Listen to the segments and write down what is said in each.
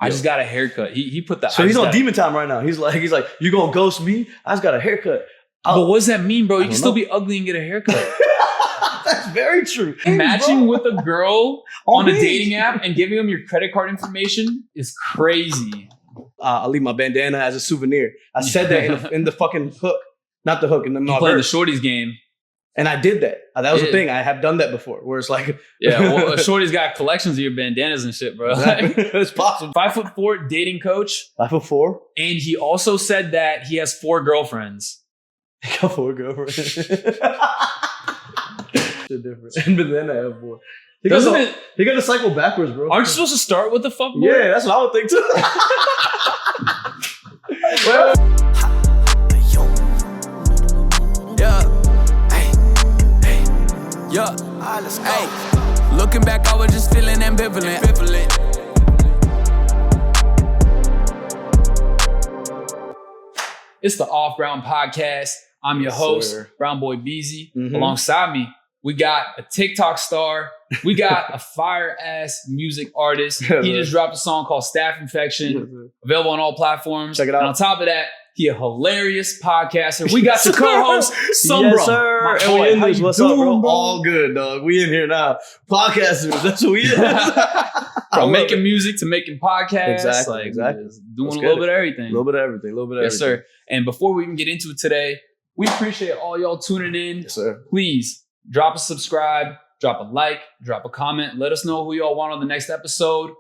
I just got a haircut. He put that. So he's on demon time right now. He's like, you gonna ghost me? I just got a haircut. But what does that mean, bro? You can still be ugly and get a haircut. That's very true. Matching with a girl on a dating app and giving them your credit card information is crazy. I'll leave my bandana as a souvenir. I said that in the fucking hook. Not the hook. In the playing the Shorty's game. And I did that. That was the thing. I have done that before. Where it's like... well, Shorty's got collections of your bandanas and shit, bro. Exactly. It's possible. 5'4" dating coach. 5'4"? And he also said that he has 4 girlfriends. He got 4 girlfriends. Different. And then I have 4. He got to cycle backwards, bro. Aren't you supposed to start with the fuck boy? Yeah, that's what I would think too. Well, yeah, hey, looking back, I was just feeling ambivalent. It's the Off Brown Podcast. I'm your host, Brown Boy Beezy. Alongside me, we got a TikTok star. We got a fire-ass music artist. He just dropped a song called Staph Infection, available on all platforms. Check it out. And on top of that, he a hilarious podcaster. We got the co-host, Sunbro. Yes, sir. And we in this. What's up, bro? All good, dog. We in here now. Podcasters. That's what we in. From making music to making podcasts. Exactly. Doing a little bit of everything. A little bit of everything. Yes, sir. And before we even get into it today, we appreciate all y'all tuning in. Yes, sir. Please drop a subscribe, drop a like, drop a comment. Let us know who y'all want on the next episode.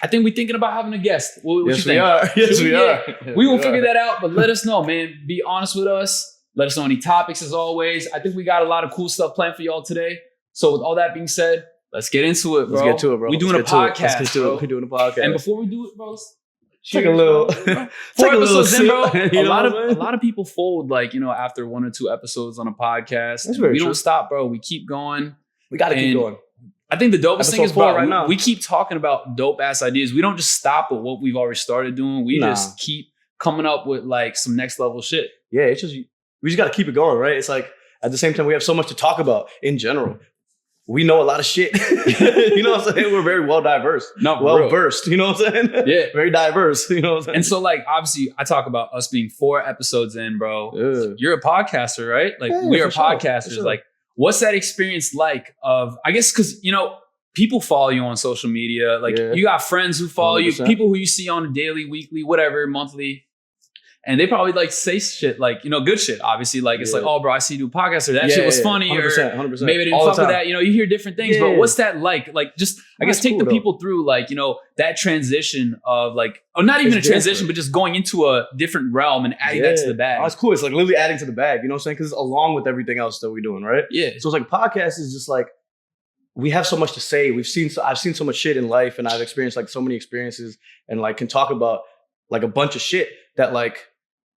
I think we're thinking about having a guest. What you think? We are. Yes, we are. We will figure that out, but let us know, man. Be honest with us. Let us know any topics as always. I think we got a lot of cool stuff planned for y'all today. So with all that being said, let's get into it, bro. Let's get to it, bro. We're doing a podcast, bro. We're doing a podcast. And before we do it, bro, take a little 4 episodes in, bro. A lot of people fold, like, after 1 or 2 episodes on a podcast. That's very we true. don't stop, bro. We keep going. We got to keep going. I think the dopest thing is, bro, right now. we keep talking about dope ass ideas. We don't just stop at what we've already started doing. We just keep coming up with like some next level shit. Yeah, it's just we just got to keep it going, right? It's like at the same time we have so much to talk about in general. We know a lot of shit. You know what I'm saying? We're very well versed. You know what I'm saying? Yeah. Very diverse. You know what I'm saying? And so, like, obviously, I talk about us being 4 episodes in, bro. Yeah. You're a podcaster, right? Like, we are podcasters. Sure. Like, what's that experience like of, I guess, because, people follow you on social media. Like, you got friends who follow 100%. You, people who you see on a daily, weekly, whatever, monthly. And they probably like say shit like, good shit, obviously. Like, it's like, oh, bro, I see you do a podcast, or that shit was funny, 100%, or 100%. maybe they didn't fuck with that. You hear different things, but what's that like? Like, just, I guess, take the people through, like, that transition of like, or not even a transition, but just going into a different realm and adding that to the bag. Oh, that's cool. It's like literally adding to the bag, you know what I'm saying? Because it's along with everything else that we're doing, right? Yeah. So it's like podcast is just like, we have so much to say. I've seen so much shit in life, and I've experienced like so many experiences, and like can talk about like a bunch of shit that like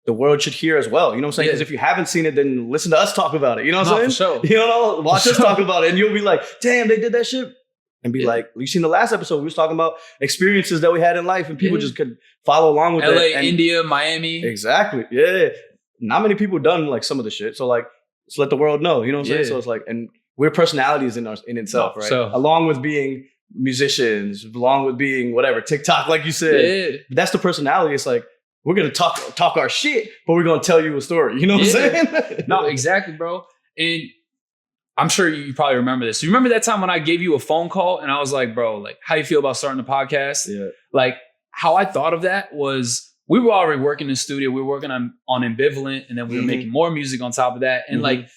the world should hear as well. You know what I'm saying? Because if you haven't seen it, then listen to us talk about it. You know what I'm saying? For sure. Watch us talk about it, and you'll be like, damn, they did that shit. And be like, you seen the last episode, we was talking about experiences that we had in life, and people just could follow along with it. LA, India, Miami. Exactly. Yeah. Not many people done like some of the shit. So like, just let the world know. You know what I'm saying? So it's like, and we're personalities in itself, right? So, along with being musicians, along with being whatever, TikTok, like you said. Yeah. That's the personality. It's like, we're going to talk our shit, but we're going to tell you a story. You know what I'm saying? No, exactly, bro. And I'm sure you probably remember this. You remember that time when I gave you a phone call and I was like, bro, like, how you feel about starting a podcast? Yeah. Like, how I thought of that was we were already working in the studio. We were working on Ambivalent, and then we were making more music on top of that. And like,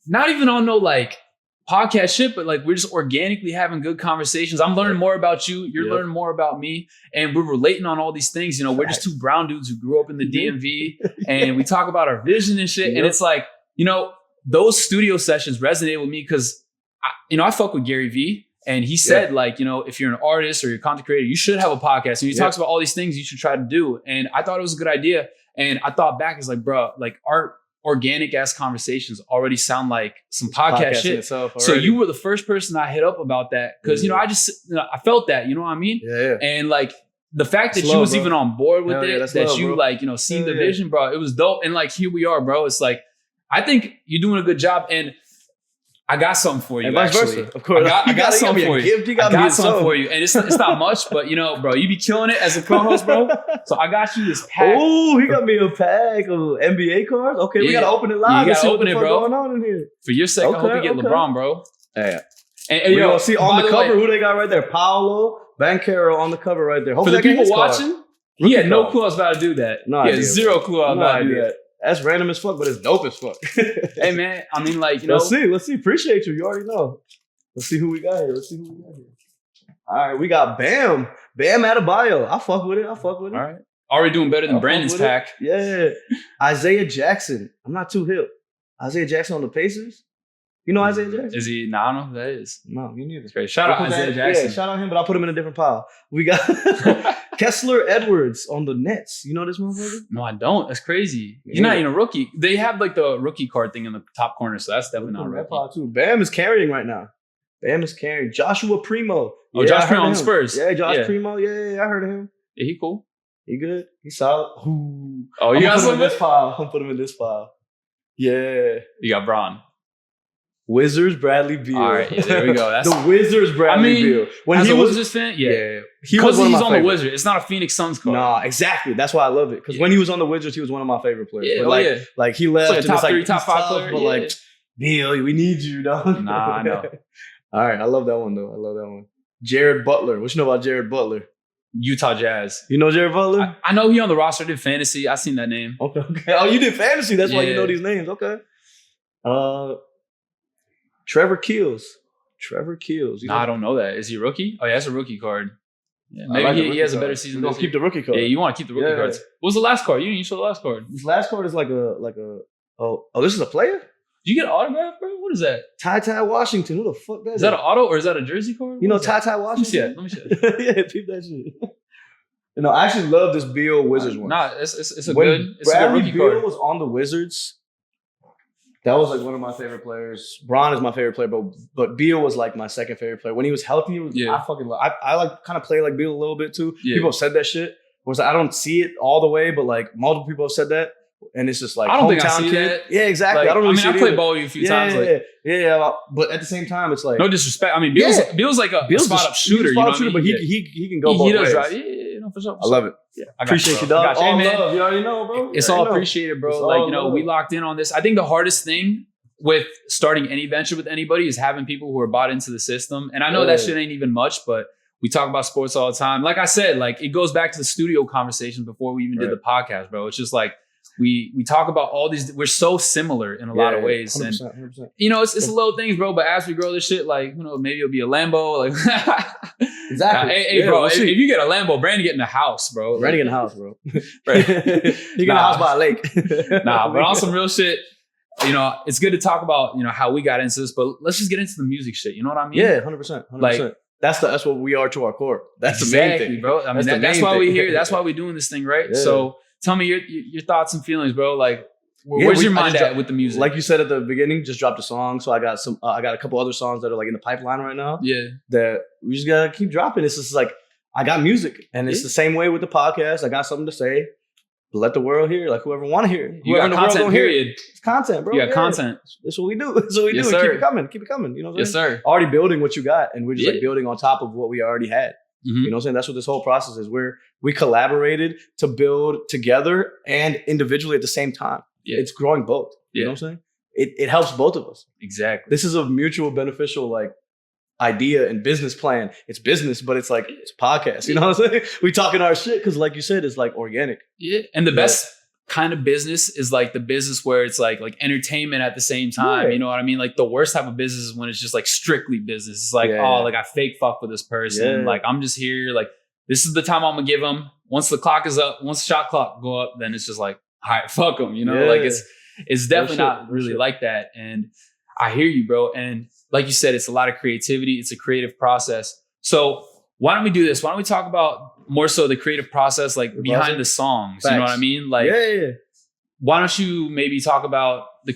not even on no like podcast shit, but like we're just organically having good conversations. I'm learning more about you. You're learning more about me. And we're relating on all these things. We're just 2 brown dudes who grew up in the DMV, and we talk about our vision and shit. And it's like, those studio sessions resonated with me because, I fuck with Gary Vee, and he said like, if you're an artist or you're a content creator, you should have a podcast. And he talks about all these things you should try to do. And I thought it was a good idea. And I thought back, it's like, bro, like our organic ass conversations already sound like some podcast shit. So you were the first person I hit up about that because I felt that, you know what I mean? Yeah. And like the fact that you was even on board with it, that you like seen the vision, bro, it was dope. And like here we are, bro. It's like I think you're doing a good job. And I got something for you. And vice versa, of course. I got something for you. I got something for you. And it's not much, but bro, you be killing it as a co-host, bro. So I got you this pack. Oh, he got me a pack of NBA cards. Okay, we gotta open it live. You gotta open it, bro. What's going on in here? For your sake, I hope you get LeBron, bro. Yeah. And you know, see on the cover who they got right there. Paolo Banchero on the cover right there. Hopefully for the people watching, he had no clue I was about to do that. No he had zero clue I was about to do that. That's random as fuck, but it's dope as fuck. Hey man, I mean, like, Let's see. Appreciate you. You already know. Let's see who we got here. All right, we got Bam Adebayo. I fuck with it. All right. Already doing better than Brandon's pack. Yeah. Isaiah Jackson. I'm not too hip. Isaiah Jackson on the Pacers. You know Isaiah Jackson? Is he? No, I don't know who that is. No, you need this. Great. Shout out Isaiah Jackson. Yeah, shout out him, but I'll put him in a different pile. We got Kessler Edwards on the Nets. You know this motherfucker? No, I don't. That's crazy. He's not even a rookie. They have like the rookie card thing in the top corner, so that's definitely not a rookie. Pile too. Bam is carrying right now. Joshua Primo. Oh, Josh Primo on Spurs. Yeah, Josh Primo. Yeah, I heard of him. Yeah, he cool. He good. He solid. Ooh. Oh, you got something? I'm gonna put him in this pile. Yeah. You got Braun. Wizards Bradley Beal. All right, there we go. That's the Wizards Bradley Beal. When he was Wizards fan, yeah. Because he's on the Wizards. It's not a Phoenix Suns card. Nah, exactly. That's why I love it. Because when he was on the Wizards, he was one of my favorite players. Yeah, but like he left. It's like a top 3, top 5 player. But like, Beal, we need you, dog. Nah, I know. All right, I love that one though. Jared Butler. What you know about Jared Butler? Utah Jazz. You know Jared Butler? I know he on the roster. Did fantasy. I seen that name. Okay. Oh, you did fantasy. That's why you know these names. Okay. Trevor Keels. I don't know that. Is he a rookie? Oh, yeah, that's a rookie card. Yeah, maybe he has a better season. Don't keep the rookie card. Yeah, you want to keep the rookie cards. What was the last card? You didn't show the last card. This last card is like a. Oh, this is a player? Did you get an autograph, bro? What is that? Ty Washington. Who the fuck that is? Is that an auto or is that a jersey card? You know Ty Washington? Let me see it. Yeah, peep that shit. I actually love this Beal Wizards one. Nah, it's a good rookie Beal card. Was on the Wizards. That was like one of my favorite players. Braun is my favorite player, but Beal was like my second favorite player. When he was healthy, I like kind of play like Beal a little bit too. Yeah. People have said that shit. Whereas I don't see it all the way, but like multiple people have said that. And it's just like, I don't think I see that. Yeah, exactly. Like, I don't really see it. I played ball with you a few times. Yeah. But at the same time, it's like, no disrespect. I mean, Beal's like a spot up shooter. But he can go both ways. Drive. Yeah, for sure. I love it. Yeah, I appreciate you, dog. All love. You already know, bro. It's all appreciated, bro. Like, we locked in on this. I think the hardest thing with starting any venture with anybody is having people who are bought into the system. And I know that shit ain't even much, but we talk about sports all the time. Like I said, like it goes back to the studio conversation before we even did the podcast, bro. It's just like we talk about all these. We're so similar in a lot of ways, 100%, and 100%. It's little things, bro. But as we grow this shit, like maybe it'll be a Lambo, like exactly. Hey, bro, if you get a Lambo, Brandon getting a house, bro. Brandon getting a house, bro. He getting a house by a lake. But on some real shit. It's good to talk about, how we got into this, but let's just get into the music shit. You know what I mean? Yeah, 100%. Like, that's what we are to our core. That's the main thing, bro. I mean, that's why we're here. That's why we're doing this thing, right? Yeah. So tell me your thoughts and feelings, bro. Like, where's your mind at with the music? Like you said at the beginning, just dropped a song. So I got I got a couple other songs that are like in the pipeline right now. Yeah. That we just gotta keep dropping. It's just like, I got music. And it's the same way with the podcast. I got something to say. Let the world hear, like whoever want to hear it. You got content, period. It's content, bro. You got content. That's what we do. That's what we do. Sir. Keep it coming. You know what I'm saying? Yes, sir. Already building what you got, and we're just like building on top of what we already had. Mm-hmm. You know what I'm saying? That's what this whole process is. We collaborated to build together and individually at the same time. Yeah. It's growing both. You know what I'm saying? It helps both of us. Exactly. This is a mutual beneficial idea and business plan. It's business, but it's like it's a podcast. You know what I'm saying? We talking our shit because, like you said, it's like organic. Yeah, and the best kind of business is like the business where it's like entertainment at the same time. Yeah. You know what I mean? Like the worst type of business is when it's just like strictly business. It's like, I fake fuck with this person. Like I'm just here. Like this is the time I'm gonna give them. Once the clock is up, once the shot clock go up, then it's just like, all right, fuck them. Like it's definitely not really like that. And I hear you, bro. And like you said, it's a lot of creativity. It's a creative process. So why don't we do this? Why don't we talk about more so the creative process, like behind the songs? Facts. You know what I mean? Like, why don't you maybe talk about the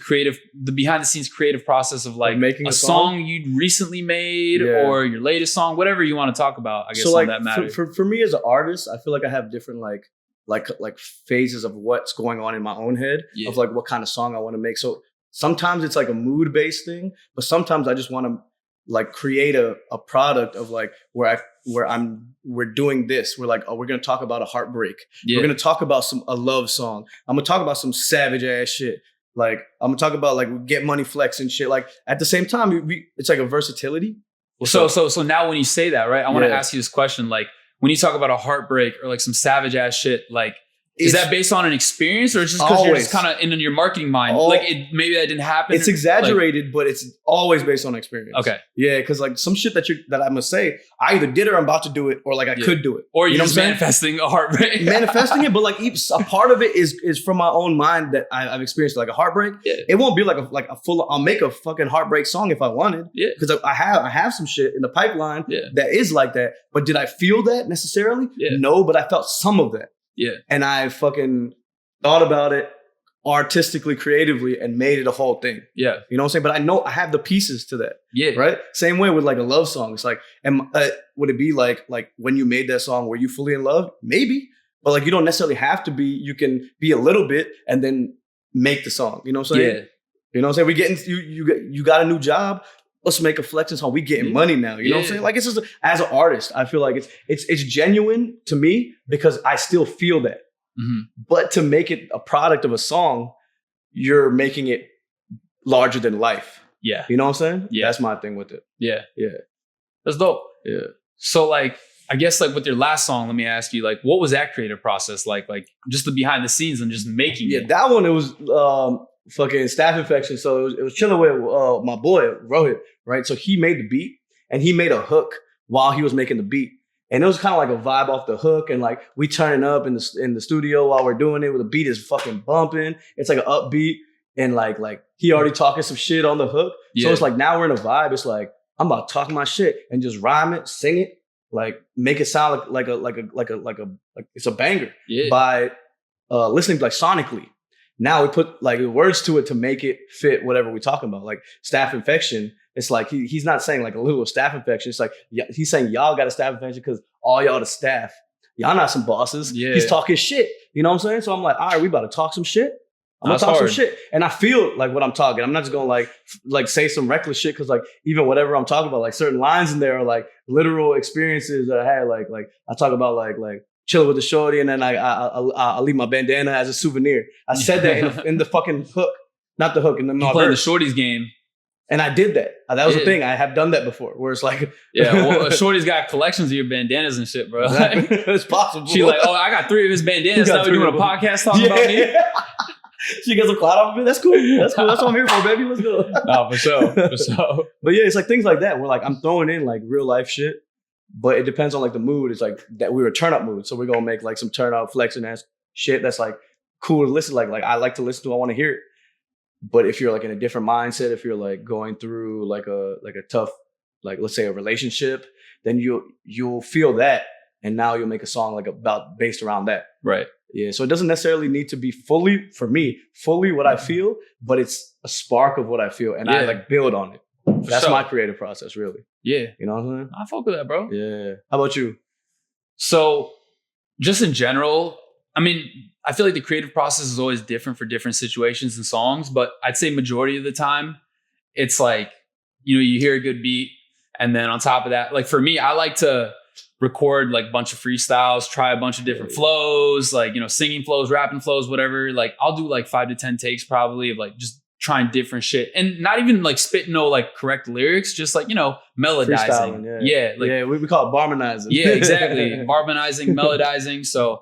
behind the scenes creative process of like making a song you'd recently made or your latest song, whatever you want to talk about, I guess, so on that matter. For me as an artist, I feel like I have different like phases of what's going on in my own head of like what kind of song I want to make. So sometimes it's like a mood based thing, but sometimes I just want to like create a product of like we're doing this. We're like, oh, we're going to talk about a heartbreak. Yeah. We're going to talk about a love song. I'm going to talk about some savage ass shit. Like I'm going to talk about like Get Money Flex and shit. Like at the same time, it's like a versatility. So now when you say that, right, I want to ask you this question. Like when you talk about a heartbreak or like some savage ass shit, like, is that based on an experience or just because you're just kind of in your marketing mind? Maybe that didn't happen. It's exaggerated, but it's always based on experience. Okay. Yeah, because like some shit that I'm gonna say, I either did or I'm about to do it, or like I could do it. Or you're just manifesting a heartbreak. Manifesting it, but like a part of it is from my own mind that I've experienced like a heartbreak. Yeah. It won't be like a full. I'll make a fucking heartbreak song if I wanted. Yeah. Because I have some shit in the pipeline that is like that. But did I feel that necessarily? Yeah. No, but I felt some of that. Yeah. And I fucking thought about it artistically, creatively, and made it a whole thing. Yeah. You know what I'm saying? But I know I have the pieces to that. Yeah. Right? Same way with like a love song. It's like, would it be like when you made that song, were you fully in love? Maybe. But like you don't necessarily have to be. You can be a little bit and then make the song. You know what I'm saying? Yeah. You know what I'm saying? You got a new job. Let's make a flexing song. We getting money now. You know what I'm saying? Like it's just as an artist, I feel like it's genuine to me because I still feel that. Mm-hmm. But to make it a product of a song, you're making it larger than life. Yeah. You know what I'm saying? Yeah. That's my thing with it. Yeah. Yeah. That's dope. Yeah. So like, I guess like with your last song, let me ask you, like, what was that creative process like? Like just the behind the scenes and just making it? Yeah, that one, it was fucking Staph Infection. So it was chilling with my boy, Rohit, right? So he made the beat and he made a hook while he was making the beat. And it was kind of like a vibe off the hook. And like we turning up in the studio while we're doing it where the beat is fucking bumping. It's like an upbeat. And like he already talking some shit on the hook. Yeah. So it's like now we're in a vibe. It's like, I'm about to talk my shit and just rhyme it, sing it, like make it sound like it's a banger by listening like sonically. Now we put like words to it to make it fit whatever we're talking about. Like Staph Infection, it's like he's not saying like a little Staph Infection. It's like he's saying y'all got a Staph Infection because all y'all the staff. Y'all not some bosses. Yeah. He's talking shit. You know what I'm saying? So I'm like, all right, we about to talk some shit. I'm gonna talk some shit. And I feel like what I'm talking. I'm not just gonna like say some reckless shit because like even whatever I'm talking about, like certain lines in there are like literal experiences that I had. Like I talk about like chilling with the shorty, and then I leave my bandana as a souvenir. I said that in the fucking hook, not the hook, in the playing the shorty's game. And I did that. That was the thing. I have done that before. Where it's like, well, Shorty's got collections of your bandanas and shit, bro. Like, it's possible. She's like, oh, I got 3 of his bandanas. Now we're doing a podcast talking about me. She gets a clout off of it. That's cool. That's cool. That's what I'm here for, baby. Let's go. No, for sure. But yeah, it's like things like that where like I'm throwing in like real life shit, but it depends on like the mood. It's like that we were turn up mood, so we're gonna make like some turn up flexing ass shit that's like cool to listen. Like I like to listen to. I want to hear it. But if you're like in a different mindset, if you're like going through like a tough, like let's say a relationship, then you'll feel that, and now you'll make a song like based around that. Right. Yeah. So it doesn't necessarily need to be fully what I feel, but it's a spark of what I feel, and I like build on it. That's my creative process, really. Yeah. You know what I'm saying? I fuck with that, bro. Yeah. How about you? So, just in general, I mean, I feel like the creative process is always different for different situations and songs, but I'd say majority of the time, it's like, you hear a good beat, and then on top of that, like for me, I like to record like a bunch of freestyles, try a bunch of different flows, like, singing flows, rapping flows, whatever. Like I'll do like 5 to 10 takes probably of like just trying different shit, and not even like spitting no like correct lyrics, just like, melodizing. Yeah. We call it barmanizing. Yeah, exactly. Barmanizing, melodizing. So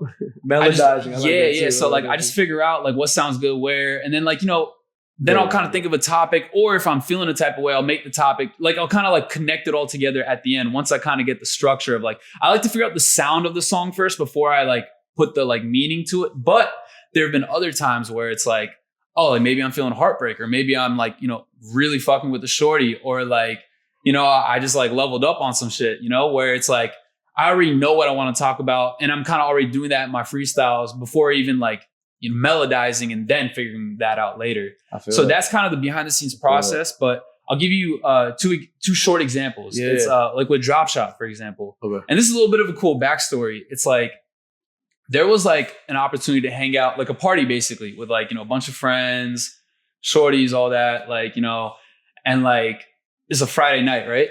melodizing. So like I just figure out like what sounds good where, and then like, then I'll kind of think of a topic, or if I'm feeling a type of way, I'll make the topic, like I'll kind of like connect it all together at the end. Once I kind of get the structure of like, I like to figure out the sound of the song first before I like put the like meaning to it. But there have been other times where it's like, oh, like maybe I'm feeling heartbreak, or maybe I'm like, really fucking with the shorty, or like, I just like leveled up on some shit, where it's like, I already know what I want to talk about. And I'm kind of already doing that in my freestyles before even like, melodizing and then figuring that out later. So that's kind of the behind the scenes process, but I'll give you two short examples. Yeah. It's like with Drop Shot, for example. Okay. And this is a little bit of a cool backstory. It's like, there was like an opportunity to hang out, like a party basically with like, a bunch of friends. Shorty's, all that, like, you know, and like it's a Friday night, right?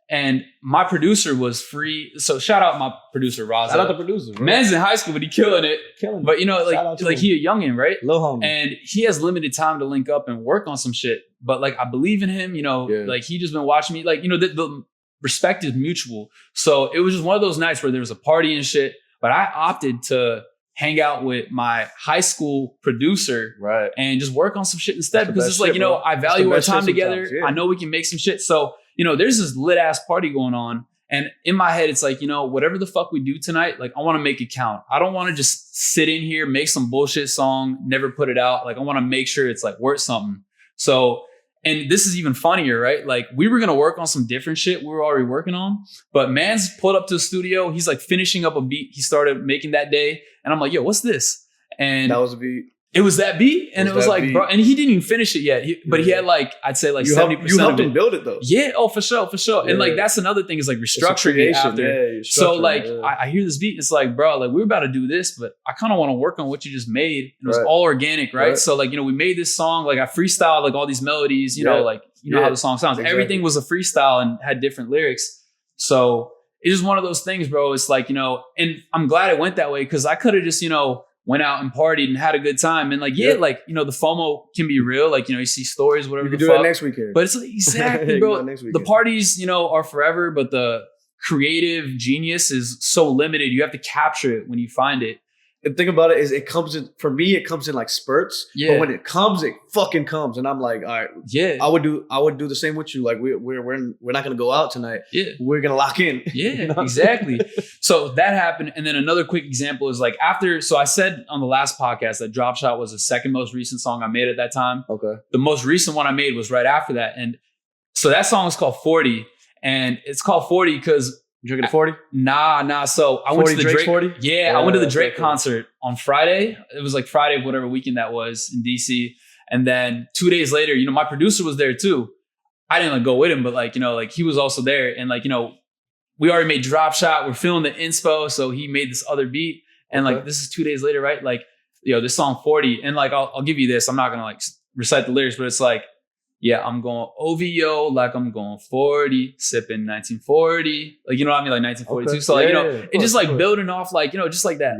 And my producer was free. So shout out my producer, Raza. Shout out the producer. Bro. Man's in high school, but he killing it. But you know, like he a youngin', right? Lil homie. And he has limited time to link up and work on some shit. But like, I believe in him, you know, like he just been watching me. Like, you know, the respect is mutual. So it was just one of those nights where there was a party and shit. But I opted to hang out with my high school producer, right, and just work on some shit instead. Because it's like, you know, I value our time together. I know we can make some shit. So, you know, there's this lit ass party going on. And in my head, it's like, you know, whatever the fuck we do tonight, like I want to make it count. I don't want to just sit in here, make some bullshit song, never put it out. Like I want to make sure it's like worth something. So, and this is even funnier, right? Like we were going to work on some different shit we were already working on, but man's pulled up to the studio. He's like finishing up a beat he started making that day. And I'm like, yo, what's this? And that was a beat. It was that beat. And it was like, beat. Bro, and he didn't even finish it yet. But he had like, I'd say like 70%. You helped him build it though. Yeah. Oh, for sure. Yeah. And like, that's another thing is like restructuring it after. Yeah, so like, I hear this beat. And it's like, bro, like we're about to do this, but I kind of want to work on what you just made. And it was all organic, right? So like, you know, we made this song, like I freestyled like all these melodies, you know, like, you know how the song sounds. Exactly. Everything was a freestyle and had different lyrics. So it's just one of those things, bro. It's like, you know, and I'm glad it went that way because I could have just, you know, went out and partied and had a good time. And like, like, you know, the FOMO can be real. Like, you know, you see stories, whatever you can do it next weekend. But it's like, exactly, bro. The parties, you know, are forever, but the creative genius is so limited. You have to capture it when you find it. The thing about it is it comes in, for me, it comes in like spurts. Yeah. But when it comes, it fucking comes. And I'm like, all right. Yeah. I would do the same with you. Like we're not gonna go out tonight. Yeah. We're gonna lock in. Yeah, you know? Exactly. So that happened. And then another quick example is like after, so I said on the last podcast that Drop Shot was the second most recent song I made at that time. Okay. The most recent one I made was right after that. And so that song is called 40. And it's called 40 because drinking a 40? Nah. So I went to the Drake 40? Yeah, I went to the Drake concert on Friday. It was like Friday of whatever weekend that was in DC. And then 2 days later, you know, my producer was there too. I didn't like go with him, but like, you know, like he was also there. And like, you know, we already made Drop Shot. We're feeling the inspo. So he made this other beat. And like, this is 2 days later, right? Like, yo, this song 40. And like, I'll give you this. I'm not going to like recite the lyrics, but it's like, yeah, I'm going OVO like I'm going 40, sipping 1940. Like, you know what I mean? Like 1942. Okay. So like, you know, it's just like building off like, you know, just like that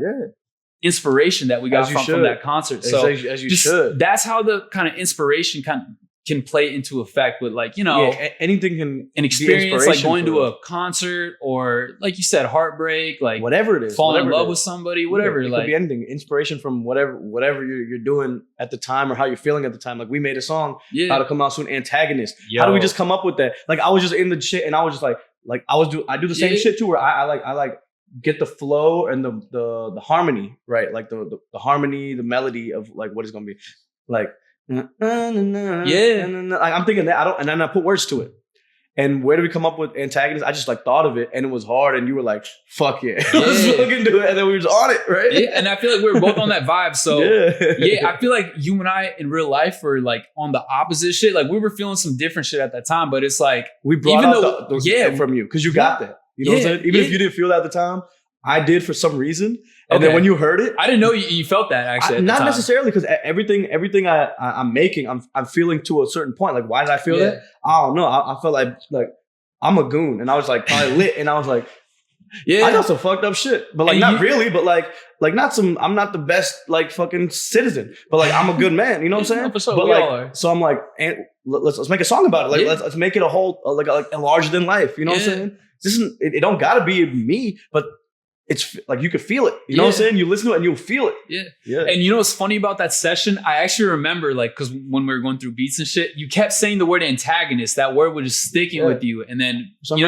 inspiration that we got from that concert. So as you should. That's how the kind of inspiration can play into effect with like, you know, anything can an experience like going to a concert or like you said, heartbreak, like whatever it is, falling in love with somebody, whatever. It like could be anything. Inspiration from whatever you're doing at the time or how you're feeling at the time. Like we made a song, how to come out soon, Antagonist. Yo. How do we just come up with that? Like I was just in the shit and I was just like I do the same shit too where I like get the flow and the harmony, right? Like the harmony, the melody of like what it's gonna be. Like like I'm thinking that and then I put words to it. And where did we come up with Antagonist? I just like thought of it and it was hard and you were like, fuck yeah. Let's fucking do it. And then we were just on it, right? Yeah, and I feel like we were both on that vibe. So I feel like you and I in real life were like on the opposite shit. Like we were feeling some different shit at that time, but it's like we brought out the from you because you got that. You know what I'm saying? Even if you didn't feel that at the time, I did for some reason. And then when you heard it, I didn't know you felt that actually. Not necessarily because everything I'm making, I'm feeling to a certain point. Like, why did I feel that? I don't know. I felt like I'm a goon, and I was like probably lit, and I was like, I got some fucked up shit, but like not really, but like not some. I'm not the best like fucking citizen, but like I'm a good man. You know what I'm saying? For sure, but like, so I'm like, let's make a song about it. Like let's make it a whole like a larger than life. You know what I'm saying? This isn't. It don't gotta be me, but it's like you could feel it. You know what I'm saying? You listen to it and you'll feel it. Yeah. And you know what's funny about that session? I actually remember like, because when we were going through beats and shit, you kept saying the word antagonist. That word was just sticking with you. And then, you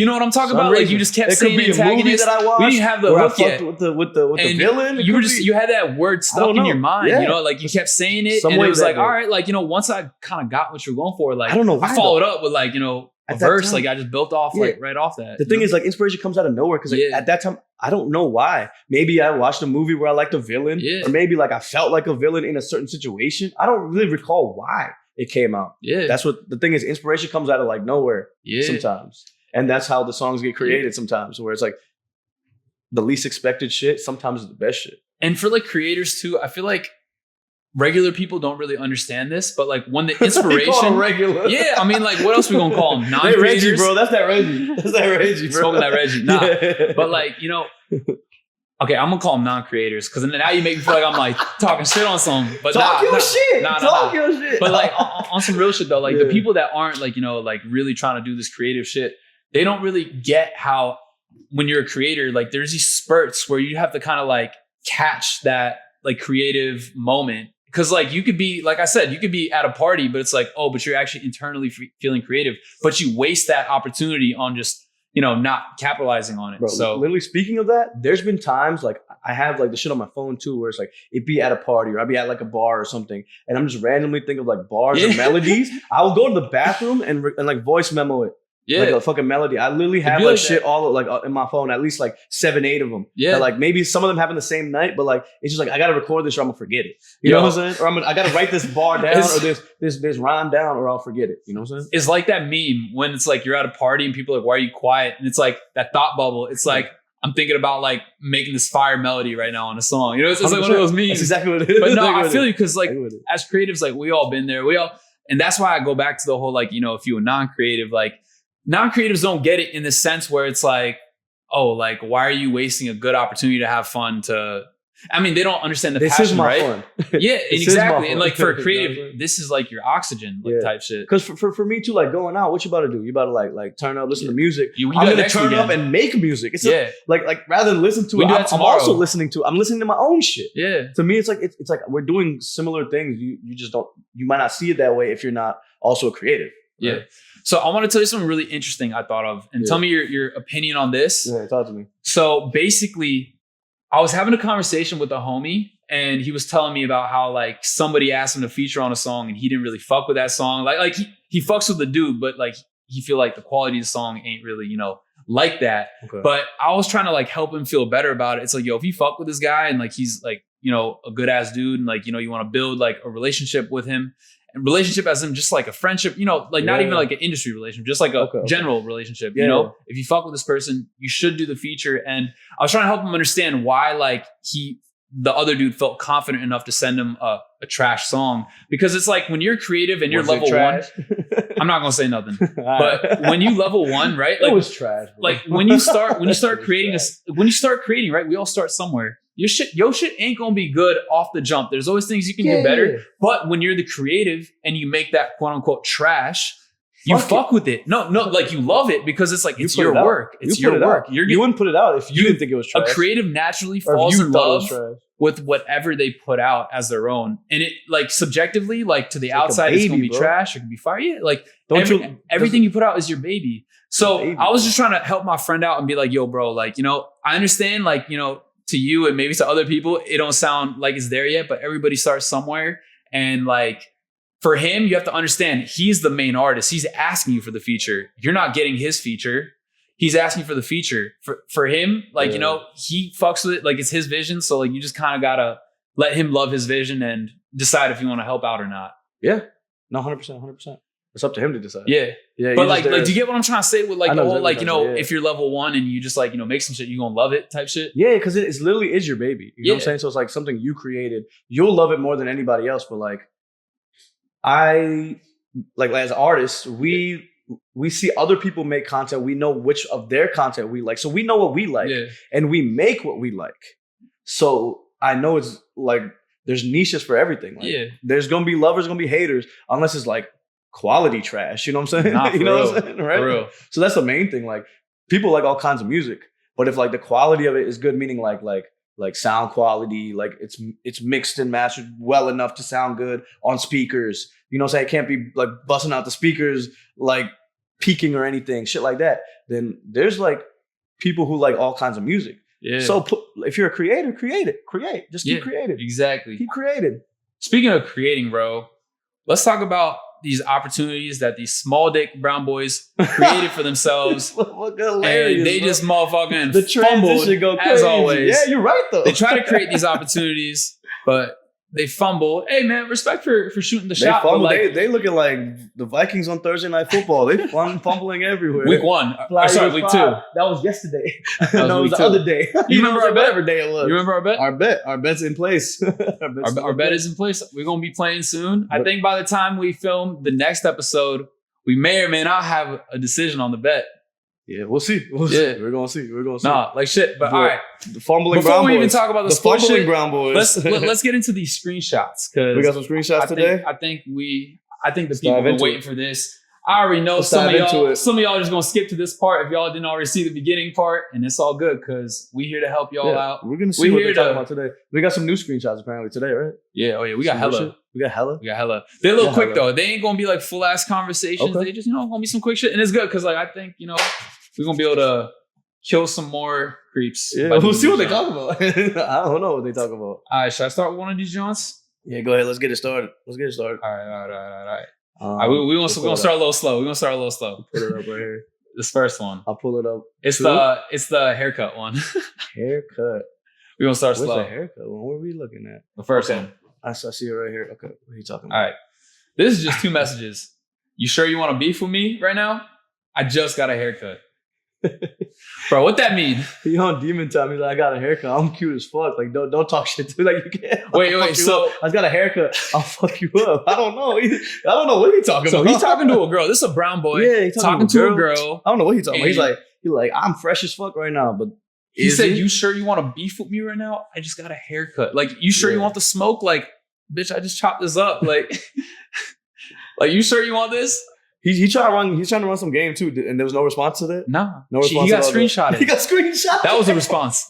know what I'm talking about? Like you just kept saying antagonist. It could be a movie that I watched. We didn't have the hook yet. With the villain. You had that word stuck in your mind. You know, like you kept saying it. And it was like, all right, like, you know, once I kind of got what you're going for, like, I don't know why, I followed up with like, you know, a verse, like I just built off like right off that. The thing is like inspiration comes out of nowhere because like, at that time, I don't know why. Maybe I watched a movie where I liked a villain or maybe like I felt like a villain in a certain situation. I don't really recall why it came out. That's what the thing is. Inspiration comes out of like nowhere sometimes. And that's how the songs get created sometimes where it's like the least expected shit sometimes is the best shit. And for like creators too, I feel like regular people don't really understand this, but like when the inspiration, regular. Yeah, I mean, like what else we gonna call them? Non-creators, Reggie, bro. That's that Reggie. That's that Reggie, bro. Smoking that Reggie. Nah, but like okay, I'm gonna call them non-creators because now you make me feel like I'm like talking shit on some. But talk your shit. Talk your shit. But like on some real shit though, like the people that aren't like like really trying to do this creative shit, they don't really get how when you're a creator, like there's these spurts where you have to kind of like catch that like creative moment. Because like you could be, like I said, you could be at a party, but it's like, oh, but you're actually internally feeling creative, but you waste that opportunity on just, not capitalizing on it. Bro, so literally speaking of that, there's been times like I have like the shit on my phone too, where it's like it be at a party or I'd be at like a bar or something, and I'm just randomly thinking of like bars or melodies. I will go to the bathroom and like voice memo it. Yeah. Like a fucking melody. I literally have like shit all like in my phone, at least like 7-8 of them. Yeah. That, like maybe some of them happen the same night, but like it's just like I gotta record this or I'm gonna forget it. You know what I'm saying? Or I gotta write this bar down or this rhyme down or I'll forget it. You know what I'm saying? It's like that meme when it's like you're at a party and people are like, why are you quiet? And it's like that thought bubble. It's like I'm thinking about like making this fire melody right now on a song. It's like one of those memes. That's exactly what it is. But no, I feel you because like as creatives, like we all been there. And that's why I go back to the whole like, if you were non-creative, like non-creatives don't get it in the sense where it's like, oh, like, why are you wasting a good opportunity to have fun they don't understand the passion, is my right? Fun. Yeah, exactly. And like for a creative, this is like your oxygen type shit. Because for me too, like going out, what you about to do? You about to like turn up, listen to music. I'm gonna turn up and make music. It's like rather than listen to it, I'm also listening to my own shit. Yeah. To me, it's like we're doing similar things. You just don't, you might not see it that way if you're not also a creative. Right? Yeah. So I want to tell you something really interesting I thought of, and tell me your opinion on this. Yeah, talk to me. So basically, I was having a conversation with a homie, and he was telling me about how like somebody asked him to feature on a song, and he didn't really fuck with that song. Like he fucks with the dude, but like he feel like the quality of the song ain't really like that. Okay. But I was trying to like help him feel better about it. It's like, yo, if you fuck with this guy and like he's like a good ass dude, and like you want to build like a relationship with him. Relationship as in just like a friendship, not even like an industry relationship, just like a general relationship. Yeah. If you fuck with this person, you should do the feature. And I was trying to help him understand why like the other dude felt confident enough to send him a trash song, because it's like when you're creative and you're level one, I'm not gonna say nothing, but when you level one, right? Like, it was trash. Bro. Like when you start creating right? We all start somewhere. Your shit ain't gonna be good off the jump. There's always things you can do better. Yeah. But when you're the creative and you make that quote unquote trash, you fuck with it. No, like you love it because it's like it's your work. It's your work. You wouldn't put it out if you didn't think it was trash. A creative naturally falls in love with whatever they put out as their own. And it like subjectively, like to the outside, it's gonna be trash. It can be fire. Yeah, like everything you put out is your baby. So I was just trying to help my friend out and be like, yo, bro, like, I understand, like, to you and maybe to other people, it don't sound like it's there yet, but everybody starts somewhere. And like for him, you have to understand he's the main artist. He's asking you for the feature. You're not getting his feature. He's asking for the feature. For him, like, he fucks with it. Like it's his vision. So like you just kind of gotta let him love his vision and decide if you want to help out or not. Yeah. No, 100%. It's up to him to decide. Yeah. But like, do you get what I'm trying to say with like the whole, like, if you're level one and you just like, make some shit, you gonna love it type shit? Yeah, because it's literally is your baby. You know what I'm saying? So it's like something you created. You'll love it more than anybody else. But like, as artists, we see other people make content. We know which of their content we like. So we know what we like and we make what we like. So I know it's like, there's niches for everything. Like, there's going to be lovers, going to be haters, unless it's like quality trash. You know what I'm saying? What I'm saying? Right? For real. So that's the main thing. Like people like all kinds of music, but if like the quality of it is good, meaning like sound quality, like it's mixed and mastered well enough to sound good on speakers. You know what I'm saying? It can't be like busting out the speakers, like peaking or anything, shit like that. Then there's like people who like all kinds of music. Yeah. So if you're a creator, create. Just keep creating. Exactly. Keep creating. Speaking of creating, bro, let's talk about these opportunities that these small dick brown boys created for themselves. And they just motherfucking the transition go crazy. As always. Yeah, you're right though. They try to create these opportunities, but They fumble. Hey man, respect for shooting the shot. Fumble. They looking like the Vikings on Thursday Night Football. They fumbling everywhere. Week 1. Sorry, week 2. That was yesterday. No, it was the other day. You remember our bet? Whatever day it was. You remember our bet? Our bet's in place. Our bet is in place. We're gonna be playing soon. I think by the time we film the next episode, we may or may not have a decision on the bet. Yeah, we'll see. We're gonna see. Nah, like shit. But all right, the fumbling before Brown we boys. even talk about the fumbling shit, Brown boys. let's get into these screenshots because we got some screenshots today. I think the people have been waiting for this. I already know some of y'all just gonna skip to this part if y'all didn't already see the beginning part, and it's all good because we here to help y'all out. We're gonna see what they're talking about today. We got some new screenshots apparently today, right? Yeah. Oh yeah. We got hella. They're a little quick though. They ain't gonna be like full ass conversations. Okay. They just gonna be some quick shit, and it's good because like I think we're gonna be able to kill some more creeps. Yeah, we'll see what they talk about. I don't know what they talk about. All right, should I start with one of these joints? Yeah, go ahead. Let's get it started. All right. We're gonna start a little slow. Put it up right here. This first one. I'll pull it up. It's the haircut one. Haircut. We're gonna start slow. What's the haircut one? What are we looking at? The first one. I see it right here. Okay, what are you talking about? All right. This is just 2 messages. You sure you want to beef with me right now? I just got a haircut. Bro, what that mean? He on demon time. He's like, I got a haircut. I'm cute as fuck. Like, don't talk shit to me. Like, you can't. Wait. So I just got a haircut. I'll fuck you up. I don't know. I don't know what he's talking about. So he's talking to a girl. This is a brown boy. Yeah, he's talking to a girl. I don't know what he's talking about. He's like, I'm fresh as fuck right now. But he said, you sure you want to beef with me right now? I just got a haircut. Like, you sure you want the smoke? Like, bitch, I just chopped this up. Like, like, you sure you want this? He's trying to run some game too, and there was no response to that? No response. He got screenshotted. He got screenshotted. That was a response.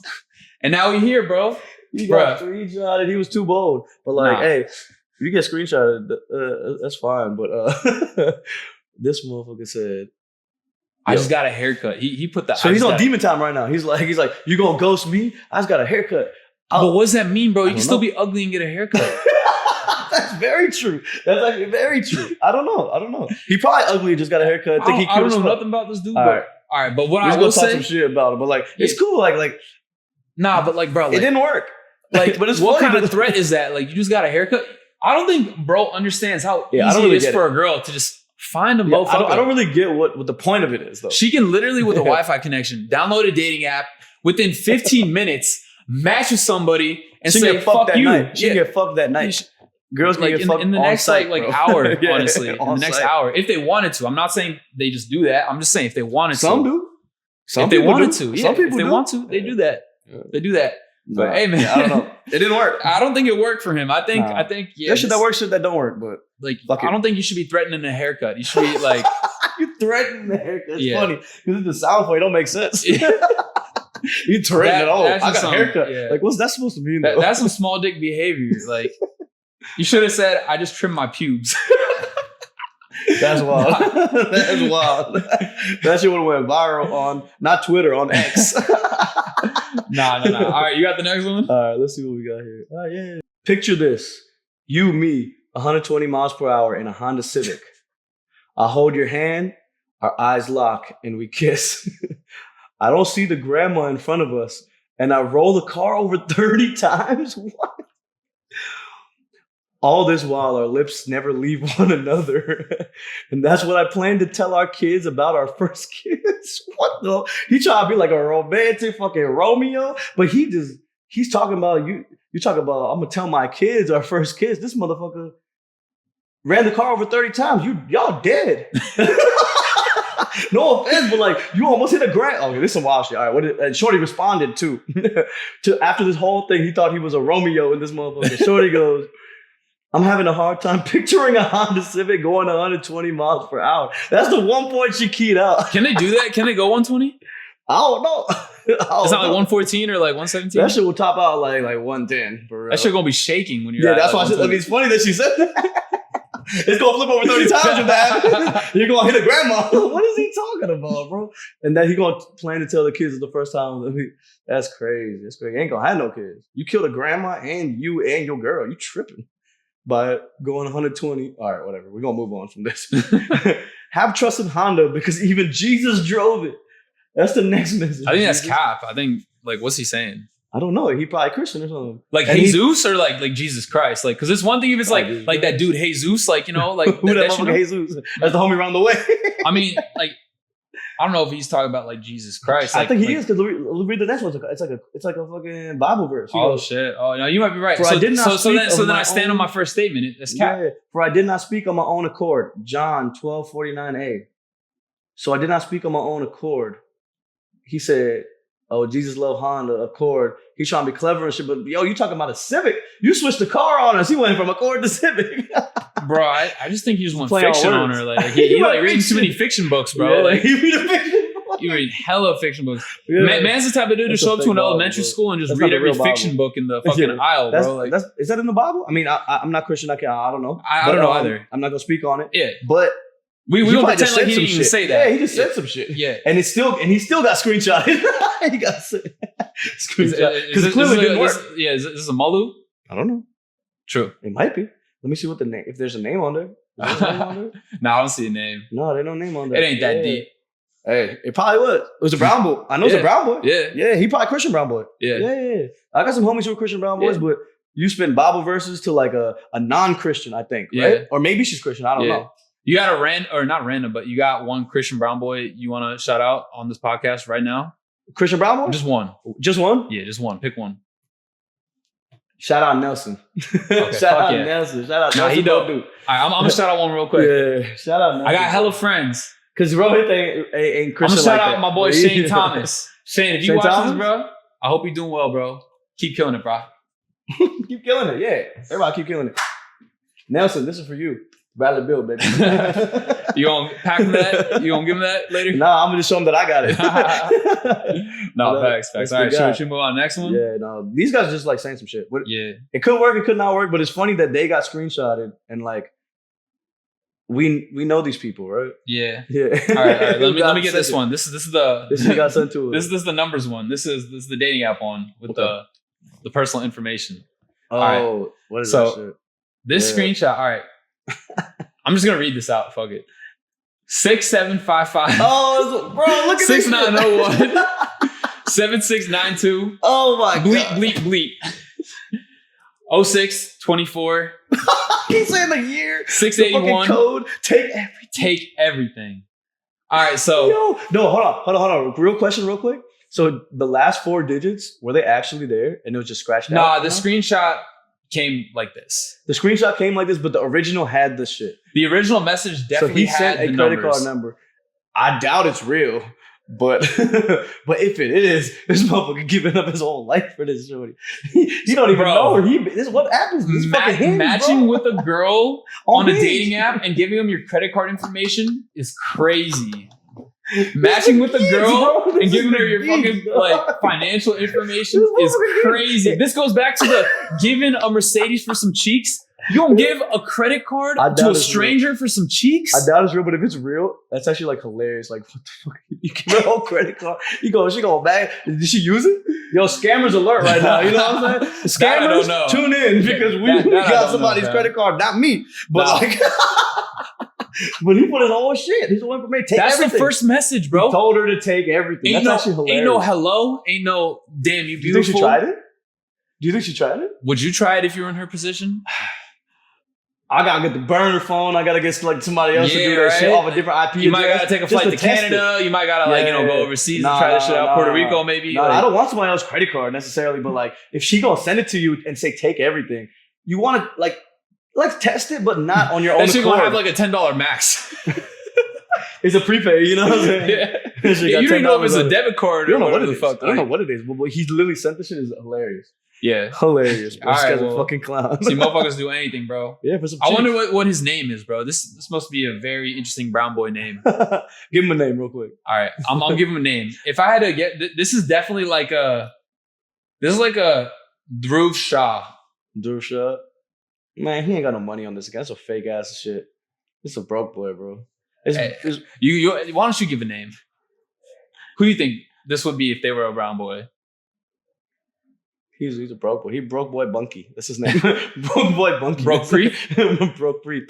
And now we here, bro. He got screenshotted. He was too bold. But like, hey, if you get screenshotted, that's fine. But this motherfucker said, I just got a haircut. He put that. So he's on demon time right now. He's like, you gonna ghost me? I just got a haircut. But what does that mean, bro? You can still be ugly and get a haircut. That's very true. That's actually very true. I don't know. He probably ugly, just got a haircut. I don't know nothing about this dude. All right. But what I will say, talk some shit about him. But like, it's cool. Like, nah. But like, bro, like, it didn't work. Like, but it's what kind of threat is that? Like, you just got a haircut. I don't think bro understands how easy it is for a girl to just find a motherfucker. I don't really get what the point of it is though. She can literally with a Wi-Fi connection download a dating app within 15 minutes, match with somebody, and she say fuck that you. Night. She get fucked that night. Girls like get fucked in the next site, like hour, honestly. In the next hour. If they wanted to. I'm not saying they just do that. I'm just saying if they wanted Some do. If they wanted to. Yeah. If they want to, they do that. They do that. But hey man, I don't know. It didn't work. I don't think it worked for him. I think yeah. There's shit that works, shit that don't work, but like I don't think you should be threatening a haircut. You should be like you threatening the haircut. It's funny. Because the sound for it don't make sense. You threatening I got a haircut. Yeah. Like what's that supposed to mean? That's some small dick behavior. Like you should have said, I just trimmed my pubes. That's wild. That's wild. That shit would have went viral on, not Twitter, on X. Nah. All right, you got the next one? All right, let's see what we got here. Oh, yeah. Picture this. You, me, 120 miles per hour in a Honda Civic. I hold your hand, our eyes lock, and we kiss. I don't see the grandma in front of us, and I roll the car over 30 times? What? All this while our lips never leave one another. And that's what I plan to tell our kids about our first kiss. What the? He trying to be like a romantic fucking Romeo, but he's talking about you talking about, I'm going to tell my kids our first kiss. This motherfucker ran the car over 30 times. Y'all dead. No offense, but like you almost hit a grand. Okay, this is some wild shit. All right, and Shorty responded to after this whole thing, he thought he was a Romeo in this motherfucker. Shorty goes, I'm having a hard time picturing a Honda Civic going 120 miles per hour. That's the one point she keyed out. Can they do that? Can they go 120? I don't know. It's not like 114 or like 117? That shit will top out like 110. For real. That shit gonna be shaking when you're that's why I said, it's funny that she said that. It's gonna flip over 30 times with that. You're gonna hit a grandma. What is he talking about, bro? And then he gonna plan to tell the kids the first time. That's crazy. That's crazy. Ain't gonna have no kids. You killed a grandma and you and your girl. You tripping by going 120. All right, whatever. We're gonna move on from this. Have trust in Honda because even Jesus drove it. That's the next message. I think that's cap. I think, like, what's he saying? I don't know. He probably Christian or something. Like and Jesus or like Jesus Christ? Like, because it's one thing if it's like that dude Jesus, like, you know, like who that motherfucker Jesus? That's the homie around the way. I mean, like, I don't know if he's talking about like Jesus Christ. Like, I think he is because read the next one. It's like a fucking Bible verse. Shit! Oh no, you might be right. So then I stand on my first statement. That's cap. Yeah. For I did not speak on my own accord. John 12:49a. So I did not speak on my own accord. He said, "Oh, Jesus loved Honda Accord." He's trying to be clever and shit, but yo, you talking about a Civic? You switched the car on us. He went from Accord to Civic. Bro, I just think he just went fiction on her. Like he like reading too many fiction books, bro. Yeah, like he read a fiction book. You read hella fiction books. Yeah. Man's the type of dude to show up to an elementary school and just read every fiction book in the fucking aisle, bro. Like, is that in the Bible? I mean, I'm not Christian. I don't know. I don't know either. I'm not gonna speak on it. Yeah, but we don't pretend like he didn't even say that. Yeah, he just said some shit. Yeah, and he still got screenshotted. He got screenshot because it clearly didn't work. Is this a Malu? I don't know. True, it might be. Let me see what the name. If there's a name on there. No, I don't see a name. No, there's no name on there. It ain't that deep. Hey, it probably was. It was a brown boy. I know it's a brown boy. Yeah. He probably Christian brown boy. Yeah. I got some homies who are Christian brown boys, but you spend Bible verses to like a non-Christian, I think, right? Or maybe she's Christian. I don't know. You got not random, but you got one Christian brown boy you want to shout out on this podcast right now? Christian brown boy? Just one. Just one? Yeah, just one. Pick one. Shout out Nelson. Okay, Shout out Nelson. Nah, he dope. All right, I'm gonna shout out one real quick. Yeah, shout out Nelson. I got hella friends. Because Rohit ain't Christian. I'm gonna shout out my boy Shane Thomas. Shane, if you watch this, bro, I hope you're doing well, bro. Keep killing it, bro. Keep killing it, yeah. Everybody keep killing it. Nelson, this is for you. Bradley Bill, baby. You gonna pack him that? You gonna give him that later? Nah, I'm gonna just show him that I got it. No, facts. All right, should we move on to the next one? Yeah, no. These guys just like saying some shit. Yeah. It could work, it could not work, but it's funny that they got screenshotted and like we know these people, right? Yeah. Yeah. All right. Let me get this one. This is the got sent to this is the numbers one. This is the dating app one with the personal information. Oh, right. What is that shit? This screenshot, all right. I'm just gonna read this out. Fuck it. 6755. Oh, bro, look at 6901 7692. Oh my god. Bleep. 0624. He's saying the year. 681. The code. Take everything. All right, so no, hold on. Real quick. So the last 4 digits, were they actually there? And it was just scratched out? Nah, the screenshot came like this. The screenshot came like this, but the original had the shit. The original message definitely had a credit card number. I doubt it's real, but if it is, this motherfucker giving up his whole life for this shorty. He don't even know where this. What happens? This fucking him, matching with a girl on a dating app and giving them your credit card information is crazy. Matching with a girl and giving her your fucking like financial information is crazy. This goes back to the giving a Mercedes for some cheeks. You don't give a credit card to a stranger for some cheeks? I doubt it's real, but if it's real, that's actually like hilarious. Like, what the fuck? You give her a whole credit card. She going back. Did she use it? Yo, scammers alert right now. You know what I'm saying? Scammers, tune in because we got somebody's credit card. Not me, but like... But he put his whole shit. His whole information. That's everything. The first message, bro. He told her to take everything. That's actually hilarious. Ain't no hello. Ain't no damn you beautiful. Do you think she tried it? Do you think she tried it? Would you try it if you were in her position? I gotta get the burner phone. I gotta get like somebody else to do that shit off a different IP. You might gotta take a flight to Canada. You might gotta go overseas and try this shit out. Puerto Rico, maybe. No, I don't want somebody else's credit card necessarily, but like if she gonna send it to you and say take everything, you want to like test it, but not on your own. She's gonna have like a $10 max. It's a prepaid, you know what I'm saying? Yeah. You don't know if it's a debit card or whatever the fuck. I don't know what it is, but he literally sent this shit is hilarious. Yeah. Hilarious, bro. All right, this guy's a fucking clown. See, motherfuckers do anything, bro. Yeah, for some I wonder what his name is, bro. This must be a very interesting brown boy name. Give him a name real quick. All right. I'm giving him a name. If I had to get... This is definitely like a... This is like a Dhruv Shah. Dhruv Shah? Man, he ain't got no money on this. That's a fake ass shit. It's a broke boy, bro. Why don't you give a name? Who do you think this would be if they were a brown boy? He's a broke boy. He broke boy Bunky. That's his name. Broke boy Bunky. Broke Preet? Broke Preet.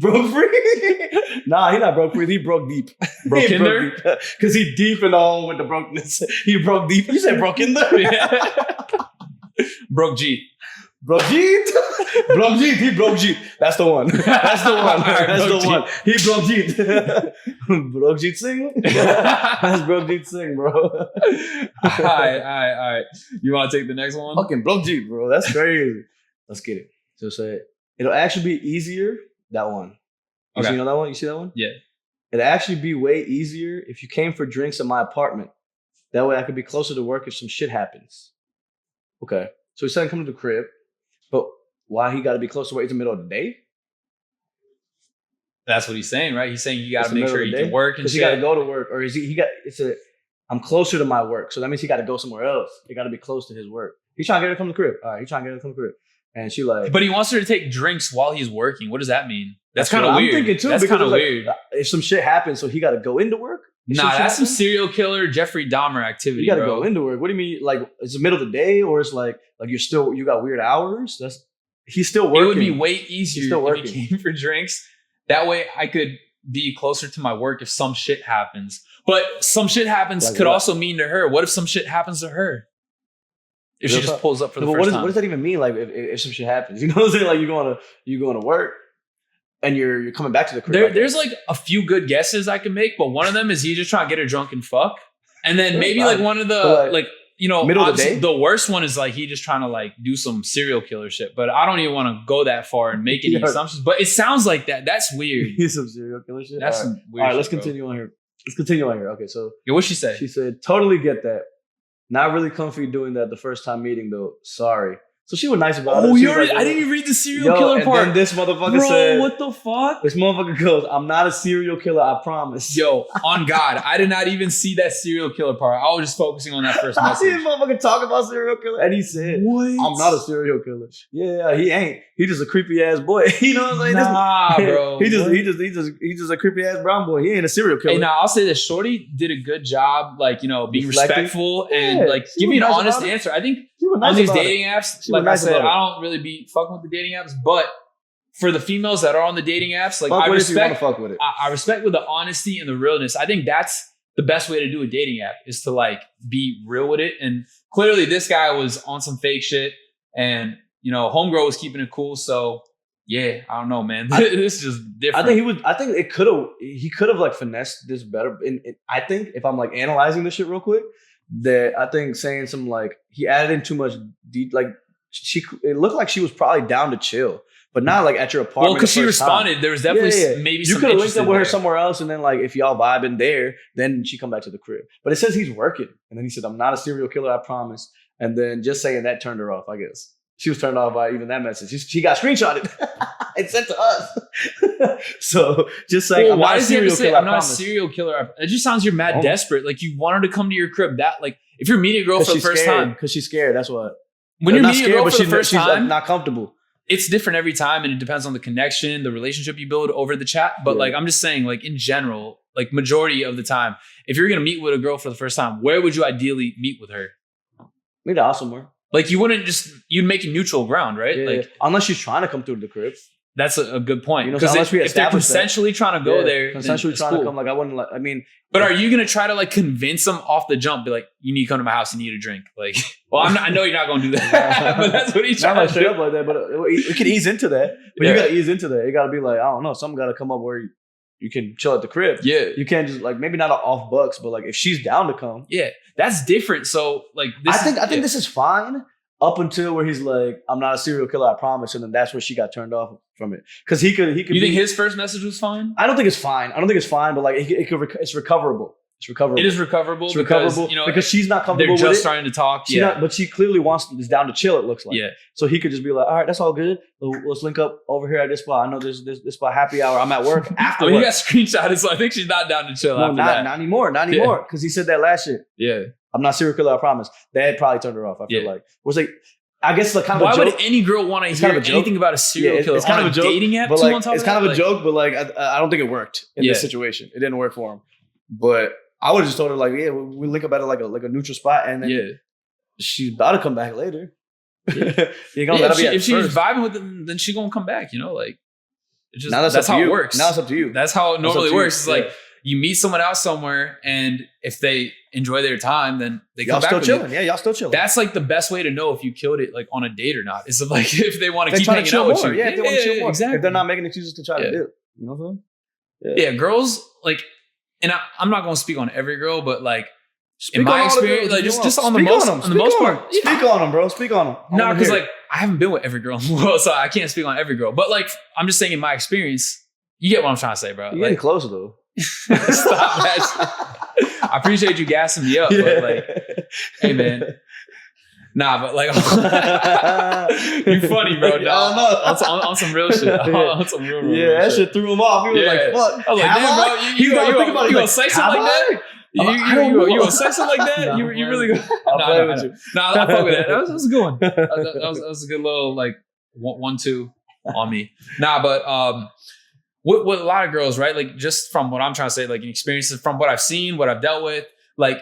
Broke free? Nah, he not broke free. He broke deep. Broke in there? Because he deep in the hole with the brokenness. He broke deep. You said broke in there? Yeah. Broke Jeet. Broke Jeet? Broke Jeet. He broke Jeet. That's the one. That's the one. That's the one. He broke Jeet. Broke Jeet Singh? That's broke Jeet Singh, bro. All right. You want to take the next one? Fucking broke Jeet, bro. That's crazy. Let's get it. So say it'll actually be easier. That one. Okay. So you know that one? You see that one? Yeah. It'd actually be way easier if you came for drinks at my apartment. That way I could be closer to work if some shit happens. Okay. So he said come to the crib, but why he got to be close to work in the middle of the day? That's what he's saying, right? He's saying you got to make sure you can work and shit. Because he got to go to work, or is I'm closer to my work, so that means he got to go somewhere else. He got to be close to his work. He's trying to get her to come to the crib. All right, he's trying to get her to come to the crib. And she like, but he wants her to take drinks while he's working. What does that mean? That's kind of weird. I'm thinking too. That's kind of weird. If some shit happens, so he got to go into work. Nah, that's some serial killer Jeffrey Dahmer activity. You got to go into work. What do you mean? Like it's the middle of the day, or it's like you got weird hours. He's still working. It would be way easier if he came for drinks. That way, I could be closer to my work if some shit happens. But some shit happens could also mean to her. What if some shit happens to her? If she just pulls up for the first time. What does that even mean? Like if some shit happens, you know what I'm saying? Like you're going to work and you're coming back to the crib. There's like a few good guesses I can make, but one of them is he just trying to get her drunk and fuck. And then maybe like one of the middle of the day. The worst one is like he just trying to like do some serial killer shit. But I don't even want to go that far and make any assumptions. But it sounds like that. That's weird. He's some serial killer shit. That's some weird. All right, let's continue on here. Okay, so what'd she say? She said, "Totally get that. Not really comfy doing that the first time meeting though. Sorry." So she was nice about it. I didn't even read the serial killer part. And then this motherfucker said, what the fuck? This motherfucker goes, "I'm not a serial killer, I promise." Yo, on God, I did not even see that serial killer part. I was just focusing on that first message. I see this motherfucker talk about serial killer, and he said, "What? I'm not a serial killer." Yeah, he ain't. He just a creepy ass boy. You know what I'm saying? Nah, bro. He just a creepy ass brown boy. He ain't a serial killer. Hey, now I'll say that Shorty did a good job, like being respectful and like giving an honest answer. I think on these dating apps, like I said, I don't really be fucking with the dating apps, but for the females that are on the dating apps, like I respect. Fuck with it. I respect with the honesty and the realness. I think that's the best way to do a dating app is to like be real with it. And clearly, this guy was on some fake shit, and homegirl was keeping it cool. So yeah, I don't know, man. This is just different. I think he could have like finessed this better. And I think if I'm like analyzing this shit real quick, that I think saying some like he added in too much it looked like she was probably down to chill, but not like at your apartment. Well, because she responded, there was definitely maybe you could have linked up with her somewhere else, and then like if y'all vibing there, then she come back to the crib. But it says he's working, and then he said, "I'm not a serial killer, I promise." And then just saying that turned her off. I guess she was turned off by even that message. She got screenshotted and sent to us. So just saying, why does he have to say I'm not a serial killer? It just sounds you're mad desperate. Like you want her to come to your crib. That like if you're meeting a girl for the first time, because she's scared. That's what. When you're meeting a girl for the first time, not comfortable. It's different every time, and it depends on the connection, the relationship you build over the chat. But like, I'm just saying, like in general, like majority of the time, if you're gonna meet with a girl for the first time, where would you ideally meet with her? Maybe out somewhere. Like you wouldn't you'd make it neutral ground, right? Like unless she's trying to come through the crib. That's a good point. Because if they're consensually trying to go there, consensually trying to come, like I wouldn't like. I mean, but are you gonna try to like convince them off the jump? Be like, you need to come to my house. You need a drink. Like, well, I know you're not gonna do that, but that's what he's trying to do. Up like that, but it can ease into that. But you gotta ease into that. It gotta be like I don't know. Something gotta come up where you can chill at the crib. Yeah, you can't just like maybe not off bucks, but like if she's down to come, that's different. So like, I think this is fine. Up until where he's like, "I'm not a serial killer, I promise," and then that's where she got turned off from it. Because he could. You think his first message was fine? I don't think it's fine. But like, it's recoverable. It's recoverable. It is recoverable. It's recoverable because she's not comfortable with it. They're just starting to talk. But she clearly is down to chill. It looks like. Yeah. So he could just be like, "All right, that's all good. Let's link up over here at this spot. I know this spot happy hour. I'm at work after." He got screenshotted, so I think she's not down to chill. No, not anymore. Not anymore. Because he said that last shit. Yeah. I'm not a serial killer, I promise. That probably turned her off. I feel like. Was like. I guess it's like kind of a joke. Why would any girl want to hear anything about a serial killer? It's kind of a joke. Dating app but too like, on top it's of kind that? of a joke, but like I don't think it worked in this situation. It didn't work for him. But I would have just told her like, yeah, we link up at like a neutral spot, and then she's about to come back later. If she's vibing with them, then she's gonna come back. Like It's just, that's how it works. Now it's up to you. That's how it normally works. It's like you meet someone out somewhere, and if they enjoy their time, then they come back. Y'all still chilling. Yeah, y'all still chilling. That's like the best way to know if you killed it, like on a date or not. Is like if they want to keep hanging out with you. Yeah, if they want to chill more. Exactly. If they're not making excuses to try to do it. You know what I'm saying? Yeah, girls like, and I'm not going to speak on every girl, but like in my experience, like just on the most part. Speak on them, bro. Speak on them. No, because like I haven't been with every girl in the world, so I can't speak on every girl. But like I'm just saying in my experience, you get what I'm trying to say, bro. You're getting closer though. Stop that. I appreciate you gassing me up, but like, hey man. Nah, but like, you funny, bro. Nah, on some real shit. On some real that shit threw him off. He was like, fuck. I was like, damn, bro, you gonna say something like that? You gonna say something like that? You really gonna? Nah, I fuck with that. That was a good one. That was a good little like 1-2 on me. Nah, but with a lot of girls, right? Like just from what I'm trying to say, like experiences from what I've seen, what I've dealt with, like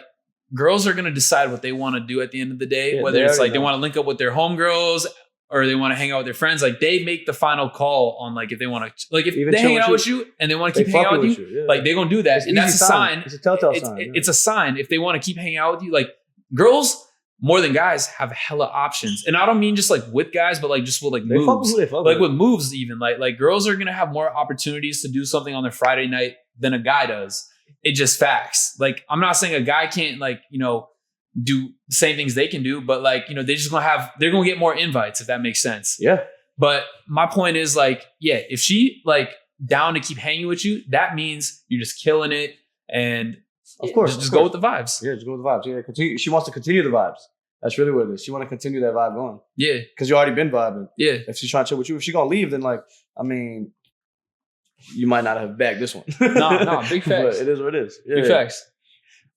girls are going to decide what they want to do at the end of the day, whether it's like they want to link up with their homegirls or they want to hang out with their friends. Like they make the final call on like if they want to, like if they hang out with you and they want to keep hanging out with you, like they're going to do that. And that's a sign. It's a telltale sign. It's a sign if they want to keep hanging out with you. Like girls more than guys have hella options. And I don't mean just like with guys, but like just with like moves. Like with moves even. Like girls are going to have more opportunities to do something on their Friday night than a guy does. It just facts. Like I'm not saying a guy can't like, you know, do the same things they can do, but like, you know, they're going to get more invites if that makes sense. Yeah. But my point is like, yeah, if she like down to keep hanging with you, that means you're just killing it. And of course, just go with the vibes. Yeah, just go with the vibes. Yeah, continue. She wants to continue the vibes. That's really what it is. She want to continue that vibe going. Yeah. Because you already been vibing. Yeah. If she's trying to chill with you, if she's going to leave, then like, I mean, you might not have bagged this one. No, big facts. But it is what it is. Yeah, big facts.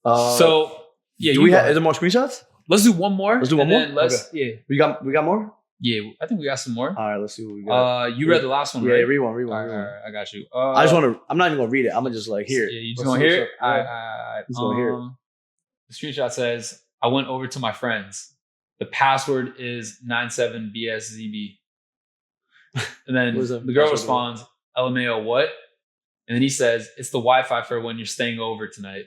So, yeah. Is there more screenshots? Let's do one more. Let's do one more? Yeah. We got more? Yeah, I think we got some more. All right, let's see what we got. You read the last one, right? Yeah, read one. All right, I got you. I just want to, I'm not even going to read it. I'm going to just like hear it. Yeah, you just going to hear it? Just going to hear it. The screenshot says, I went over to my friends. The password is 97BSZB. And then the girl responds, LMAO, what? And then he says, it's the Wi-Fi for when you're staying over tonight.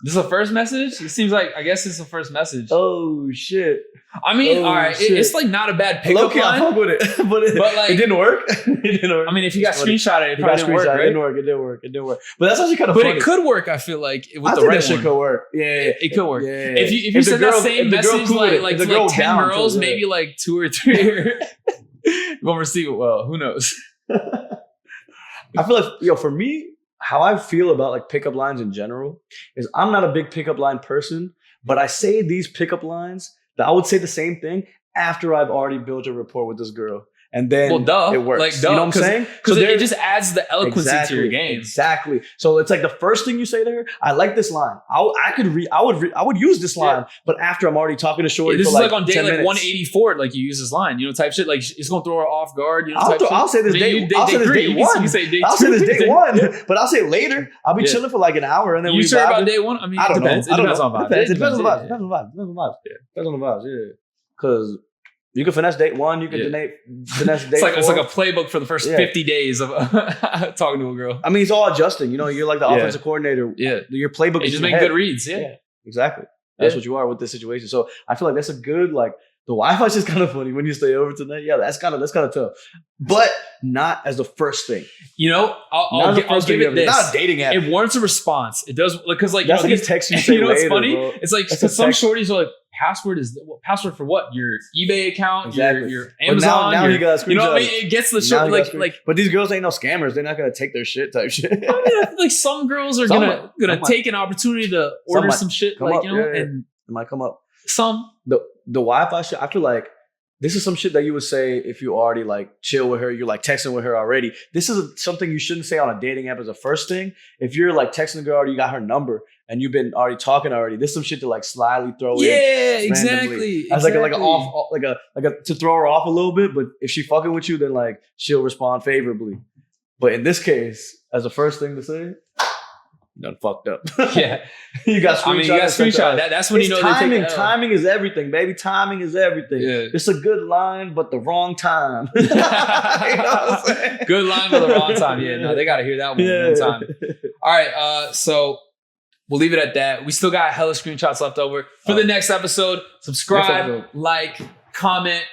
This is the first message? It seems like, I guess it's the first message. Oh, shit. I mean, all right, it's like not a bad pickup line. I fuck with it. but like, it didn't work. It didn't work. I mean, if you got screenshotted, it probably didn't work, right? It didn't work. But that's actually kind of funny. But it could work, I feel like, with the right one. That could work. Yeah. It could work. Yeah. If you send that same message like to like 10 girls, maybe like 2 or 3 won't receive it well. Who knows? I feel like, for me, how I feel about like pickup lines in general is I'm not a big pickup line person, but I say these pickup lines that I would say the same thing after I've already built a rapport with this girl. And then it works. Like, you know what I'm saying? Because it just adds the eloquency to your game. Exactly. So it's like the first thing you say to her, I like this line. I would use this line, but after I'm already talking to Shorty this for is like on day like 184, like you use this line, you know, type shit. Like it's gonna throw her off guard. You know, I'll say this day. I'll say this day one. You say day 2. I'll say this day 1, but I'll say it later. I'll be chilling for like an hour and then you sure about day 1? I mean, it depends. It depends on vibes. It depends on the vibes. Depends on the vibes. Yeah. Because you can finesse date 1. You can finesse date 4. It's like a playbook for the first 50 days of talking to a girl. I mean, it's all adjusting. You know, you're like the offensive coordinator. Yeah. Your playbook is just making good reads. Yeah. Exactly. That's what you are with this situation. So I feel like that's a good, like, the Wi-Fi is just kind of funny when you stay over tonight. Yeah, that's kind of tough. But not as the first thing. You know, I'll give it this. It's not a dating app. It warrants a response. It does, because like, that's like a text you say later, what's funny? Bro. It's like, some shorties are like, password for what? Your eBay account, your Amazon. Now you got a screenshot. You know what I mean? It gets the shit like. But these girls ain't no scammers. They're not gonna take their shit type shit. I mean, I feel like some girls are gonna take an opportunity to order some shit, like, you know, and it might come up. Some the Wi-Fi shit. I feel like this is some shit that you would say if you already like chill with her, you're like texting with her already. This is something you shouldn't say on a dating app as a first thing. If you're like texting a girl already, you got her number and you've been already talking already, this is some shit to like slyly throw in. Yeah, exactly. As like a to throw her off a little bit. But if she fucking with you, then like she'll respond favorably. But in this case, as a first thing to say, done fucked up. Yeah. You got screenshot. You got screenshot. That's when you know timing. They take timing is everything, baby. Timing is everything. Yeah. It's a good line, but the wrong time. You know what I'm saying? Good line, but the wrong time. Yeah, no, they got to hear that one time. All right, so we'll leave it at that. We still got hella screenshots left over. For the next episode, subscribe, like, comment,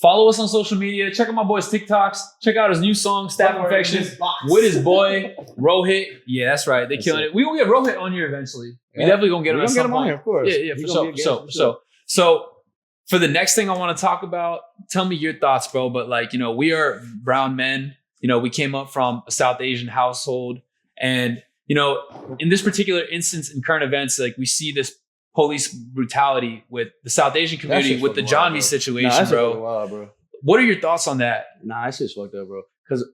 follow us on social media. Check out my boy's TikToks. Check out his new song, Staph Infection, with his boy, Rohit. Yeah, that's right. They killing it. We going to get Rohit on here eventually. We definitely going to get him at some point. Here, of course. Yeah, for sure. So for the next thing I want to talk about, tell me your thoughts, bro. But like, you know, we are brown men. You know, we came up from a South Asian household. And, you know, in this particular instance in current events, like we see this police brutality with the South Asian community with the John V situation, bro. What are your thoughts on that? Nah, that shit's fucked up, bro. Because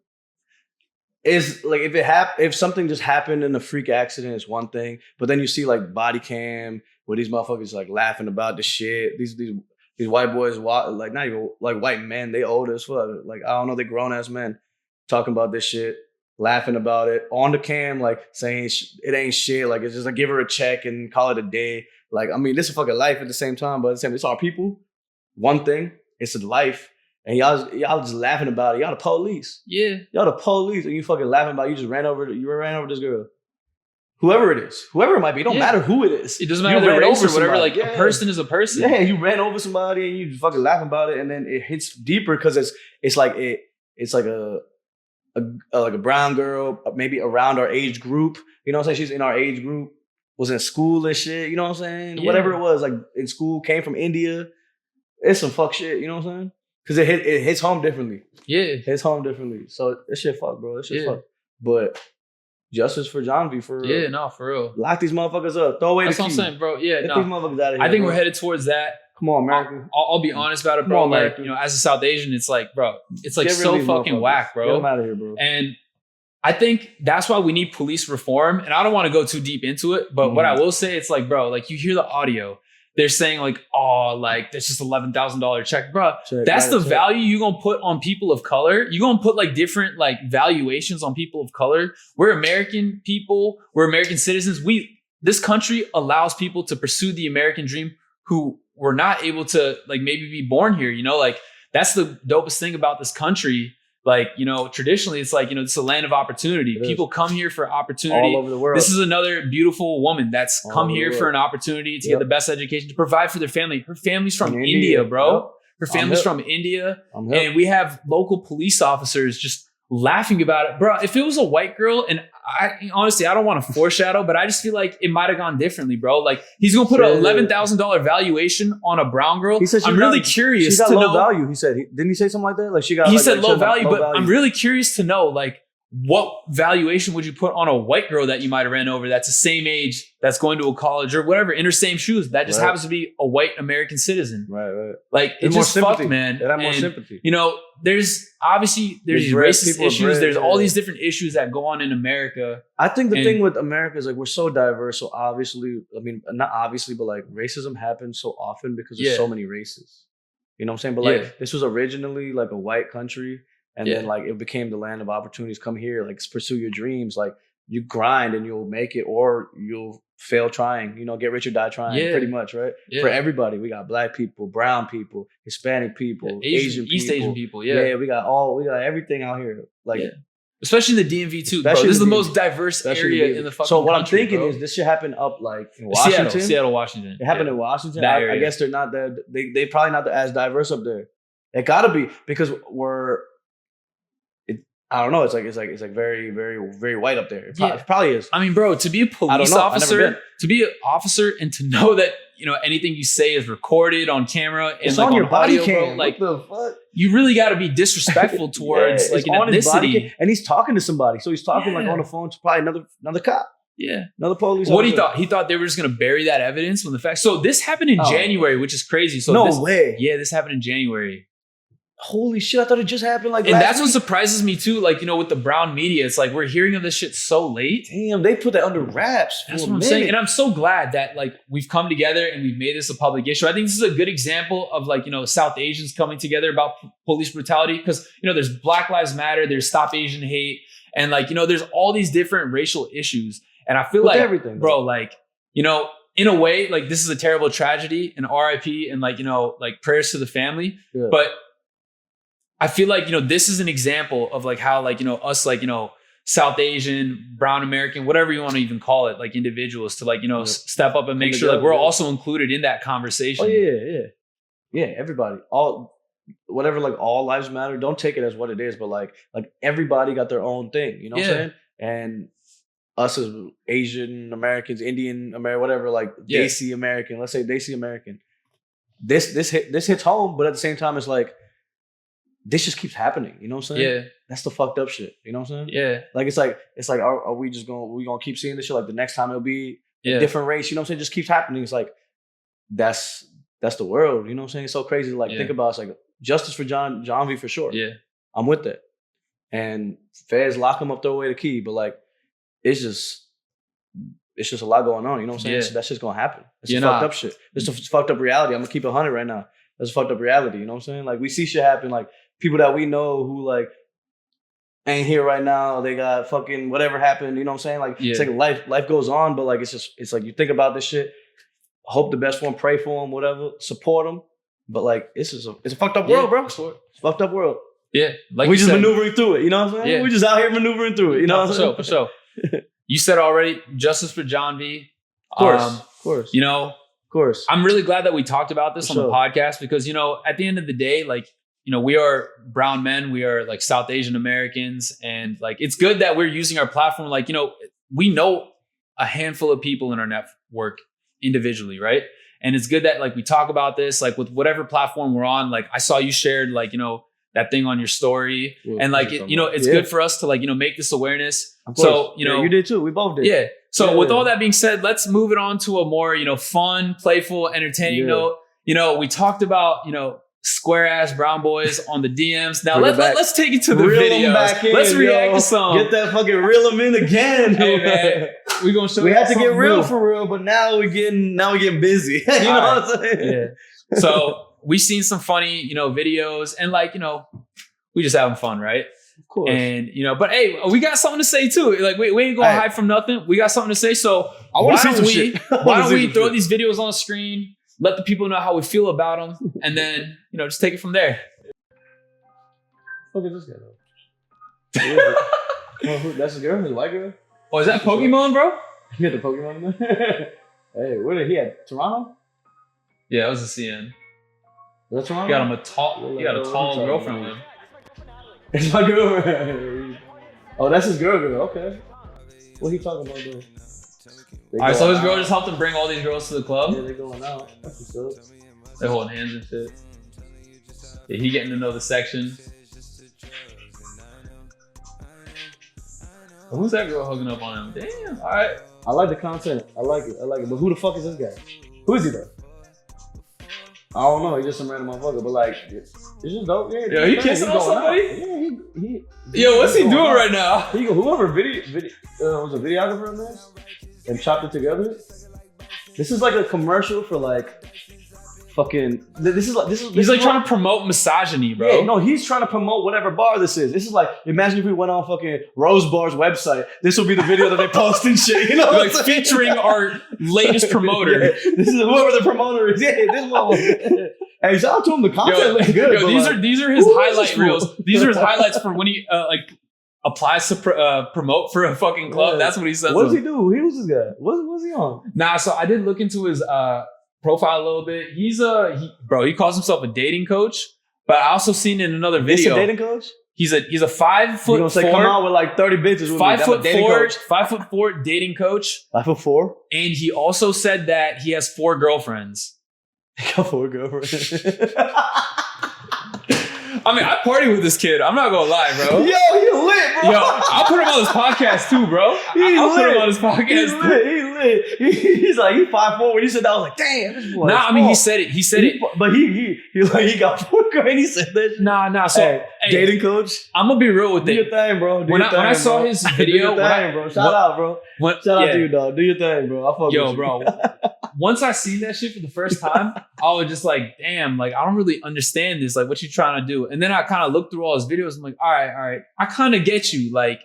it's like if something just happened in a freak accident, it's one thing. But then you see like body cam where these motherfuckers like laughing about the shit. These white boys, like not even like white men, they old as fuck. Like I don't know, they grown ass men talking about this shit. Laughing about it on the cam, like saying it ain't shit. Like it's just like give her a check and call it a day. Like I mean, this is fucking life at the same time, but at the same, it's our people. One thing, it's a life, and y'all just laughing about it. Y'all the police. Yeah, y'all the police, and you fucking laughing about it. You just ran over this girl. Whoever it is, whoever it might be, it don't matter who it is. It doesn't matter their race or whatever. Like a person is a person. Yeah, you ran over somebody and you just fucking laughing about it, and then it hits deeper because it's like a brown girl, maybe around our age group. You know what I'm saying? She's in our age group, was in school and shit. You know what I'm saying? Yeah. Whatever it was, like in school, came from India. It's some fuck shit. You know what I'm saying? Because it hits home differently. Yeah, it hits home differently. So this shit fuck, bro. This shit fuck. But justice for John V. For real. Yeah, no, for real. Lock these motherfuckers up. Throw away the key. That's what I'm saying, bro. Yeah, Get these motherfuckers out of here. I think we're headed towards that. Come on, America. I'll be honest about it, bro. Like, you know, as a South Asian, it's like, bro, it's like so fucking whack, bro. Get them out of here, bro. And I think that's why we need police reform. And I don't want to go too deep into it, but what I will say, it's like, bro, like you hear the audio. They're saying like, oh, like that's just $11,000 check, bro. That's the value you're going to put on people of color. You're going to put like different like valuations on people of color. We're American people. We're American citizens. This country allows people to pursue the American dream who were not able to like maybe be born here, you know, like that's the dopest thing about this country. Like, you know, traditionally it's like, you know, it's a land of opportunity. People come here for opportunity. All over the world. This is another beautiful woman that's come here for an opportunity to get the best education, to provide for their family. Her family's from India, bro. Yep. Her family's from India. And we have local police officers just laughing about it. Bro, if it was a white girl, and I honestly, I don't want to foreshadow, but I just feel like it might have gone differently, bro. Like he's going to put an $11,000 valuation on a brown girl. He said I'm really curious to know. Low value. He said, didn't he say something like that? Like she got. He said low value, but I'm really curious to know, like, what valuation would you put on a white girl that you might have ran over that's the same age, that's going to a college or whatever, in her same shoes, that just happens to be a white American citizen. Right. Like it's just fucked, man. It had more sympathy. You know, there's these racist issues. There's all these different issues that go on in America. I think the thing with America is like we're so diverse. So obviously, I mean, not obviously, but like racism happens so often because there's so many races. You know what I'm saying? But like this was originally like a white country. And then like it became the land of opportunities. Come here, like pursue your dreams. Like you grind and you'll make it, or you'll fail trying. You know, get rich or die trying. Pretty much, right? For everybody, we got black people, brown people, Hispanic people, Asian people, East Asian people. We got everything out here. Like especially in the DMV too, bro. This is the most diverse area in the fucking country. So what I'm thinking is this should happen up like in Washington. Seattle, Washington. It happened in Washington. I guess they're not that. They probably not as diverse up there. It gotta be because I don't know. It's like very, very, very white up there. It probably is. I mean, bro, to be a police officer, to be an officer, and to know that you know anything you say is recorded on camera and it's like on your body audio, cam. Bro, like what the fuck? You really got to be disrespectful towards like an ethnicity. And he's talking to somebody, so he's talking like on the phone to probably another cop. Yeah, another police. What he thought? He thought they were just gonna bury that evidence when the fact. So this happened in January, which is crazy. So no way. Yeah, this happened in January. Holy shit, I thought it just happened like and that's what surprises me too. Like, you know, with the brown media, it's like we're hearing of this shit so late. Damn, they put that under wraps. That's what I'm saying. And I'm so glad that like we've come together and we've made this a public issue. I think this is a good example of like, you know, South Asians coming together about police brutality. Because, you know, there's Black Lives Matter, there's Stop Asian Hate. And like, you know, there's all these different racial issues. And I feel with like, everything, bro, like, you know, in a way, like this is a terrible tragedy and RIP and like, you know, like prayers to the family. Yeah. But I feel like, you know, this is an example of like how like, you know, us like, you know, South Asian, brown American, whatever you want to even call it, like individuals to like, you know, step up and make sure like we're also included in that conversation. Oh yeah. Everybody, all lives matter. Don't take it as what it is, but like everybody got their own thing, you know what I'm saying? And us as Asian Americans, Indian American, whatever, like Desi American, let's say Desi American, this hits home, but at the same time, it's like, this just keeps happening, you know what I'm saying? Yeah. That's the fucked up shit, you know what I'm saying? Yeah. Like, it's like, are we just going to keep seeing this shit? Like, the next time it'll be a different race, you know what I'm saying? It just keeps happening. It's like, that's the world, you know what I'm saying? It's so crazy to like think about. It's like justice for John V for sure. Yeah. I'm with that. And feds lock him up, throw away the key. But like, it's just a lot going on, you know what I'm saying? So that's just going to happen. It's fucked up shit. It's a fucked up reality. I'm going to keep it 100 right now. That's a fucked up reality, you know what I'm saying? Like, we see shit happen, like people that we know who like ain't here right now, they got fucking whatever happened, you know what I'm saying? Like, it's like life goes on, but like, it's like you think about this shit, hope the best for them, pray for them, whatever, support them. But like, it's a fucked up world, bro. It's a fucked up world. Yeah. Like we just maneuvering through it, you know what I'm saying? Yeah. We just out here maneuvering through it, you know what I'm saying? For sure. You said already, justice for John V. Of course. You know, of course. I'm really glad that we talked about this on the podcast because, you know, at the end of the day, like, you know, we are brown men, we are like South Asian Americans, and like, it's good that we're using our platform. Like, you know, we know a handful of people in our network individually, right? And it's good that like we talk about this, like with whatever platform we're on. Like I saw you shared like, you know, that thing on your story, and like, you know, it's good for us to like, you know, make this awareness. So, you know, you did too. We both did. Yeah. So with all that being said, let's move it on to a more, you know, fun, playful, entertaining note. You know, we talked about, you know, square ass brown boys on the DMs. Now let's take it to the video. Let's react to some. Get that fucking reel them in again. Hey man, we gonna show. We had to get real for real, but now we getting busy. You know what I'm saying? Yeah. So we seen some funny, you know, videos, and like, you know, we just having fun, right? Of course. And you know, but hey, we got something to say too. Like we ain't gonna hide from nothing. We got something to say. So why don't we throw these videos on the screen? Let the people know how we feel about them, and then, you know, just take it from there. What the fuck is this guy though? That's a girl? Is a white girl? Oh, is that Pokemon, bro? You got the Pokemon in there? Hey, where did he at? Toronto? Yeah, that was a CN. Was that Toronto? He got a tall girlfriend with him. It's my girlfriend. Oh, that's his girl. Okay. What he talking about though? All right, so his girl just helped him bring all these girls to the club. Yeah, they're going out. That's what's up. They're holding hands and shit. Yeah, he getting to know the section. Who's that girl hugging up on him? Damn. All right. I like the content. I like it. But who the fuck is this guy? Who is he though? I don't know. He's just some random motherfucker. But like, it's just dope. Yeah. Yo, he kissing on somebody? Yeah, Yo, what's he doing right now? Whoever was a videographer in this and chopped it together. This is like a commercial for like fucking. He's like trying to promote misogyny, bro. Yeah, no, he's trying to promote whatever bar this is. This is like, imagine if we went on fucking Rose Bar's website. This will be the video that they post and shit. You know, like featuring our latest promoter. Yeah, this is whoever the promoter is. Yeah, this one. Hey, shout out to him. The content looks good. These are his highlight reels. These are his highlights for when he like applies to promote for a fucking club. Yeah. That's what he says. What does he do? Who's this guy? What's he on? Nah, so I did look into his profile a little bit. He calls himself a dating coach, but I also seen in another video. He's a dating coach? He's a 5'4". You're gonna say come out with like 30 bitches with 5'4" dating coach. 5'4"? And he also said that he has 4 girlfriends. He got 4 girlfriends. I mean, I party with this kid. I'm not gonna lie, bro. Yo, he lit, bro. Yo, I'll put him on this podcast too, bro. I'll put him on this podcast. He lit. He's like, he's 5'4". When he said that, I was like, damn, this boy. Nah, I mean, he said it. But he got 4 girls. He said that. Nah. So, hey, dating coach. I'm gonna be real with it. Do your thing, bro. When I saw his video, do your thing, bro. Shout out, bro. Shout out to you, dog. Do your thing, bro. I fuck with you. Bro. Once I seen that shit for the first time, I was just like, damn, like, I don't really understand this. Like, what you trying to do? And then I kind of looked through all his videos. I'm like, all right. I kind of get you. Like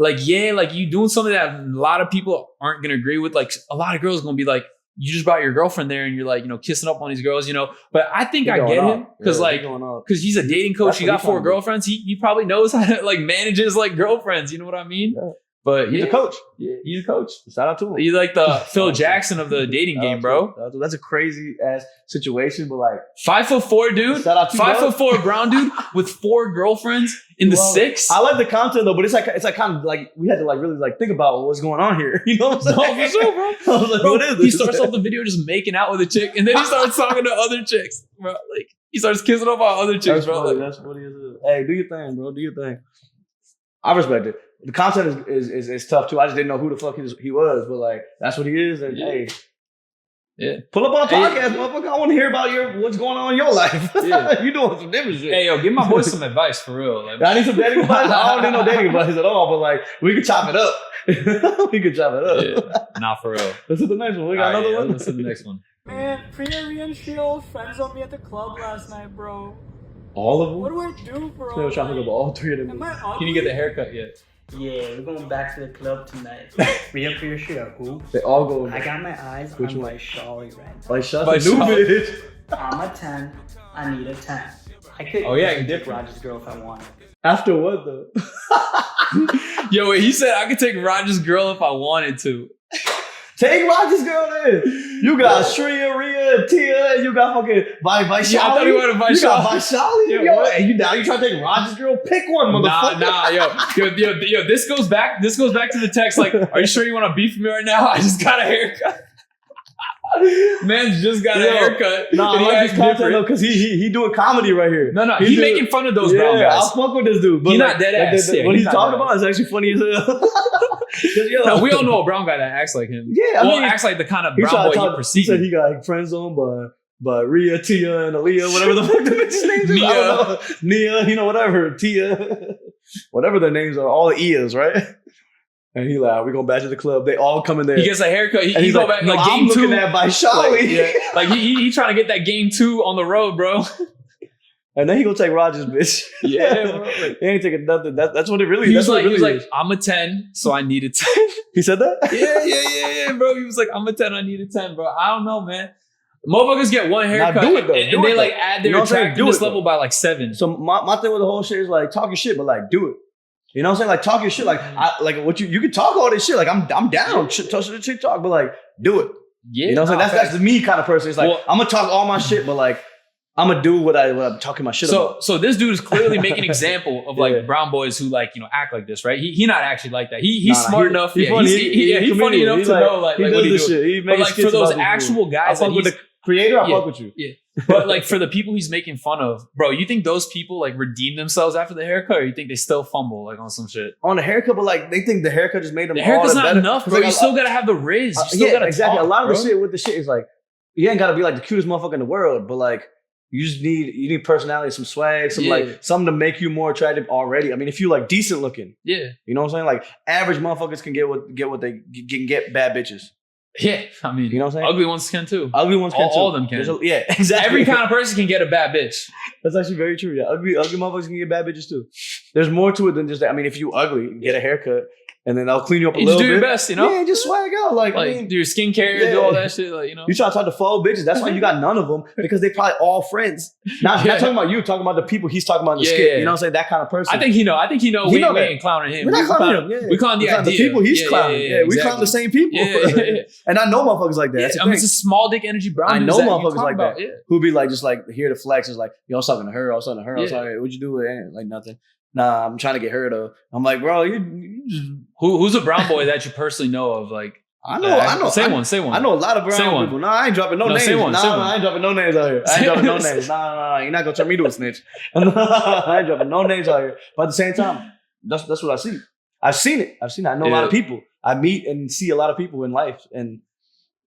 like, yeah, like you doing something that a lot of people aren't going to agree with. Like a lot of girls going to be like, you just brought your girlfriend there and you're like, you know, kissing up on these girls, you know, but I think I get him because because he's a dating coach. He got 4 girlfriends. He probably knows how to like manages like girlfriends. You know what I mean? Yeah. But he's a coach. Yeah, he's a coach. Shout out to him. He's like the Phil Jackson of the dating game, bro. That's a crazy ass situation, but like 5'4" dude, shout out to 5'4" brown dude with 4 girlfriends in the 6. I like the content though, but it's like kind of like we had to like really like think about what's going on here. You know what I'm saying? No, for sure, bro. I was like, bro, what is this? He starts off the video just making out with a chick, and then he starts talking to other chicks, bro. Like he starts kissing up on other chicks, that's bro. Funny. That's what he is. Hey, do your thing, bro. Do your thing. I respect it. The content is tough too. I just didn't know who the fuck he was, but like that's what he is. And hey, pull up on a podcast, motherfucker. I want to hear about what's going on in your life. Yeah. You doing some different shit. Hey, yo, give my boys some advice for real. Like, I need some dating advice. I don't need no dating advice at all, but like we could chop it up. We could chop it up. Yeah, not for real. Let's do the next one. We got another one. Let's do the next one. Man, Priya and Shio friends on me at the club last night, bro. All of them? What do I do, bro? So we're trying to hook up all 3 of them. Can you get the haircut yet? Yeah, we're going back to the club tonight. Priya Shio, who? They all go. I got my eyes on my Shorty right now. Like shut the new bitch. I'm a 10. I need a 10. I could take Roger's girl if I wanted. After what though? Yo, he said I could take Roger's girl if I wanted to. Take Roger's girl then. You got Shreya, Rhea, Tia, and you got fucking Vaishali. Yeah, I thought you wanted Vaishali. You got Vaishali? Yo, hey, you down? You trying to take Roger's girl? Pick one, motherfucker. Nah, yo. This goes back to the text. Like, are you sure you want to beef with me right now? I just got a haircut. Man's just got a haircut. Nah, I like his content though, because he doing comedy right here. No, he's making fun of those brown guys. I'll fuck with this dude. But he's not dead ass. What he's talking about is actually funny as hell. No, we all know a brown guy that acts like him. Yeah, I mean, acts like the kind of brown boy he perceives. He said he got friends on by Rhea, Tia, and Aaliyah, whatever the fuck the bitches' names is. I don't know. Nia, you know, whatever. Tia, whatever their names are, all the Ias, right? And he like, we going back to the club. They all come in there. He gets a haircut. He go like, back like no, game I'm 2. Looking at Vaishali. Like he trying to get that game 2 on the road, bro. And then he gonna take Roger's bitch. Yeah, bro. Like, he ain't taking nothing. That's what it really. He was like, I'm a 10, so I need a 10. He said that? Yeah, bro. He was like, I'm a 10, I need a 10, bro. I don't know, man. Motherfuckers get one haircut and they like add their attractiveness level by like 7. So my thing with the whole shit is like talking shit, but like do it. You know what I'm saying? Like talk your shit. Like what you can talk all this shit. Like I'm down. Shit talk, but like do it. Yeah. You know what I'm saying? That's the me kind of person. It's like I'm gonna talk all my shit, but like I'm gonna do what I'm talking my shit about. So this dude is clearly making an example of like brown boys who like, you know, act like this, right? He not actually like that. He's smart enough. He's funny enough to know like what he do. But like for those actual guys, with the creator, I fuck with you. Yeah. But like for the people he's making fun of, bro, you think those people like redeem themselves after the haircut, or you think they still fumble like on some shit? On the haircut, but like they think the haircut just made them. The haircut's not better. enough, bro. Like, you still gotta have the riz. You still gotta exactly. talk, a lot of bro. the shit with the shit is like you ain't gotta be like the cutest motherfucker in the world, but like you need personality, some swag, like something to make you more attractive already. I mean, if you like decent looking, you know what I'm saying? Like average motherfuckers can get what they can get bad bitches. Yeah, I mean, you know what I'm saying? Ugly ones can too. Ugly ones can too. All of them can. Yeah, exactly. Every kind of person can get a bad bitch. That's actually very true. Yeah, ugly motherfuckers can get bad bitches too. There's more to it than just that. I mean, if you ugly, get a haircut, and then I'll clean you up a little bit. Just do your best, you know? Yeah, just swag out. Like I mean, do your skincare, do all that shit, like, you know? You try to talk to 4 bitches. That's why you got none of them, because they probably all friends. Not talking about you, talking about the people he's talking about in the skit. You know what I'm saying? That kind of person. I think he know. We ain't clowning him. We're not clowning him. We clowning the idea. The people he's clowning. Yeah, we clown the same people. And I know motherfuckers like that. I mean, it's a small dick energy brown. I know motherfuckers like that who be like just like here to flex. Is like, yo, I was talking to her. I was talking to her. I was like, what'd you do? Like nothing. Nah, I'm trying to get her though. I'm like, bro, you just... Who's a brown boy that you personally know of? Like, I know. Say one. I know a lot of brown people. Nah, I ain't dropping no names. I ain't dropping no names out here. I ain't dropping no names. Nah, you're not gonna turn me to a snitch. I ain't dropping no names out here. But at the same time, that's what I see. I've seen it. I know a lot of people. I meet and see a lot of people in life, and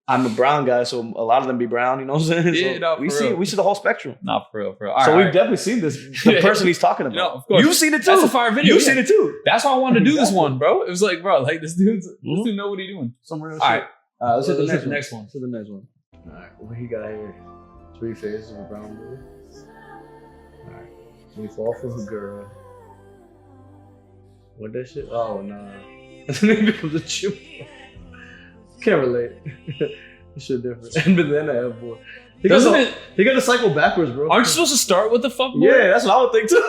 I'm a brown guy, so a lot of them be brown, you know what I'm saying? Yeah, so no, we see the whole spectrum. Not for real. So we've definitely seen this, the person he's talking about. No, of course. You've seen it too. That's a fire video. You've seen it too. That's why I wanted to do this one, bro. It was like, bro, like this dude know what he's doing. Some real shit. All right. Let's hit the next one. Let's hit the next one. All right, what he got here? 3 faces of a brown boy. All right. We fall for a girl. What that shit? Oh nah. And then he becomes a gym boy. Can't relate. This shit different. And then I have boy. He got the cycle backwards, bro. Aren't you supposed to start with the fuck boy? Yeah, that's what I would think too.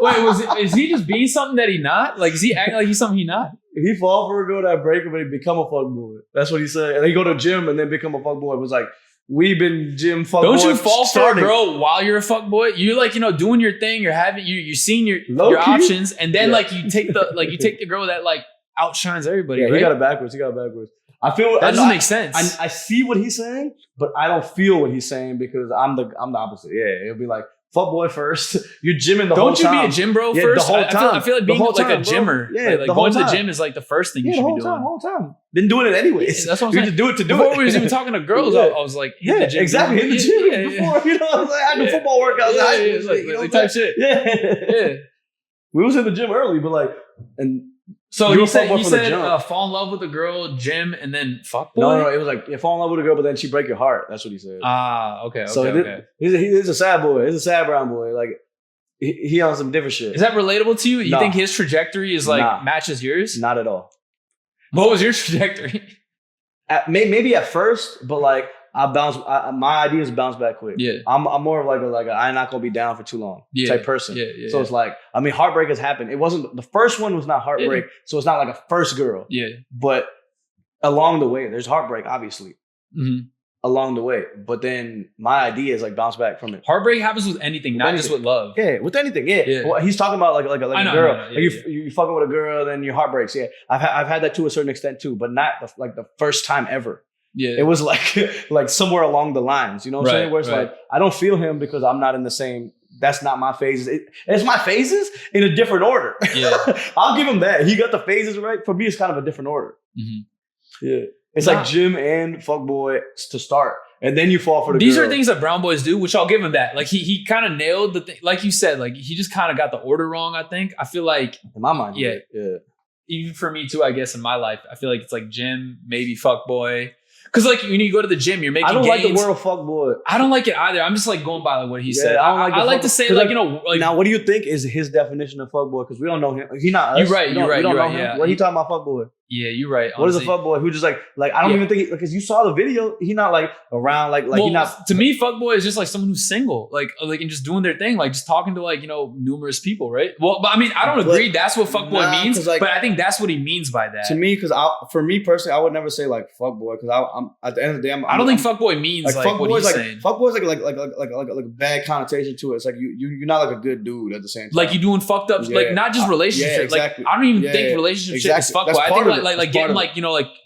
Wait, is he just being something that he not? Like, is he acting like he's something he not? He fall for a girl that break him and he become a fuck boy. That's what he said. And he go to gym and then become a fuck boy. It was like, we've been gym fuck boy. Don't you fall for a girl while you're a fuck boy? You're like, doing your thing. You're having you're seeing your options, and then like you take the girl that like outshines everybody. Yeah, right? He got it backwards. I feel that doesn't make sense. I see what he's saying, but I don't feel what he's saying because I'm the opposite. Yeah, it'll be like fuck boy first. You're gymming the whole time. Don't you be a gym bro first? The whole time. I feel like being like a gymmer. Yeah, like going to the gym is like the first thing you should be doing. The whole time. Been doing it anyways. Yeah, that's what I'm saying. You just do it to do Before it. we was even talking to girls, I was like, hit the gym. Exactly. Hit the gym before. I was like, I do football workouts. Like type shit. Yeah. We was in the gym early, but like, and so he said fall in love with a girl, gym, and then fuck boy? No, it was like fall in love with a girl, but then she break your heart. That's what he said. Okay. He's a sad boy. He's a sad brown boy. Like he on some different shit. Is that relatable to you? You think his trajectory is like matches yours? Not at all. What was your trajectory? Maybe at first, but like my ideas bounce back quick. Yeah, I'm more of like I'm not gonna be down for too long type person. Yeah. So it's like, I mean, heartbreak has happened. It wasn't the first one was not heartbreak, so it's not like a first girl. Yeah, but along the way, there's heartbreak, obviously. Mm-hmm. Along the way, but then my ideas like bounce back from it. Heartbreak happens with anything, not just with love. Yeah, with anything. Yeah. Well, he's talking about like a girl. You fucking with a girl, then your heart breaks. Yeah, I've had that to a certain extent too, but not the first time ever. Yeah, it was like somewhere along the lines. You know what I'm saying? Where it's like I don't feel him because I'm not in the same. That's not my phases. It's my phases in a different order. Yeah, I'll give him that. He got the phases right. For me, it's kind of a different order. Mm-hmm. Yeah. It's like gym and fuckboy to start. And then you fall for the These girl. are things that brown boys do, which I'll give him that. Like he kind of nailed the thing. Like you said, like he just kind of got the order wrong, I think. I feel like in my mind. Yeah. Even for me too, I guess in my life, I feel like it's like gym, maybe fuckboy. Because like when you go to the gym, you're making gains. I don't like the word fuckboy. I don't like it either. I'm just like going by like what he said. I like to say like, like, now what do you think is his definition of fuckboy? Because we don't know him. He's not us. You're right. We don't know him. Yeah. What are you talking about fuckboy? Yeah, you're right. What is a fuckboy? Who just like I don't even think because you saw the video. He not like around like he not. To me, fuckboy is just like someone who's single, like and just doing their thing, like just talking to like numerous people, right? Well, but I mean, I don't agree. That's what fuckboy means, but I think that's what he means by that. To me, because for me personally, I would never say like fuckboy because I'm at the end of the day, I don't think fuckboy means like what he's saying. Fuckboy is like a bad connotation to it. It's like you're not like a good dude at the same time. Like you doing fucked up, like not just relationships. Exactly. Like I don't even think relationship shit is fuckboy. I think like getting like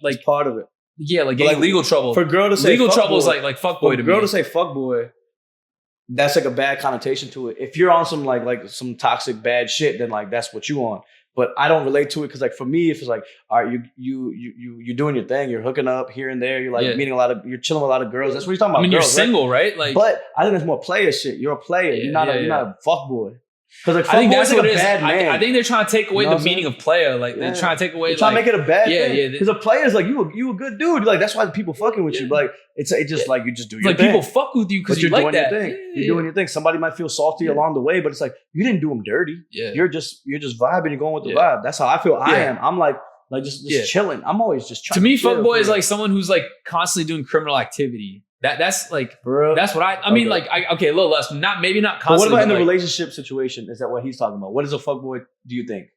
like part of it. Yeah, like getting legal trouble. For a girl to say legal trouble is like fuckboy to me. For a girl to say fuckboy, that's like a bad connotation to it. If you're on some like some toxic bad shit, then like that's what you on. But I don't relate to it because like for me, if it's like, all right, you're doing your thing, you're hooking up here and there, you're like meeting you're chilling with a lot of girls. That's what you're talking about. I mean, girls, you're single, right? Like, but I think it's more player shit. You're a player. You're not a fuckboy. Because like, I think that's what it is. I think they're trying to take away the meaning of player. Like they're trying to take away. They're trying to make it a bad thing. Yeah. Because a player is like you a good dude. Like that's why people fucking with you. But like it's just like you just do your thing. Like people fuck with you because you like that. You're doing your thing. Somebody might feel salty along the way, but it's like you didn't do them dirty. Yeah. You're just vibing. You're going with the vibe. That's how I feel. I am. I'm like just chilling. I'm always just trying. To me, fuckboy is like someone who's like constantly doing criminal activity. That's like, bro. That's what I mean. Like, a little less. Maybe not constantly. But what about in the relationship situation? Is that what he's talking about? What is a fuckboy? Do you think?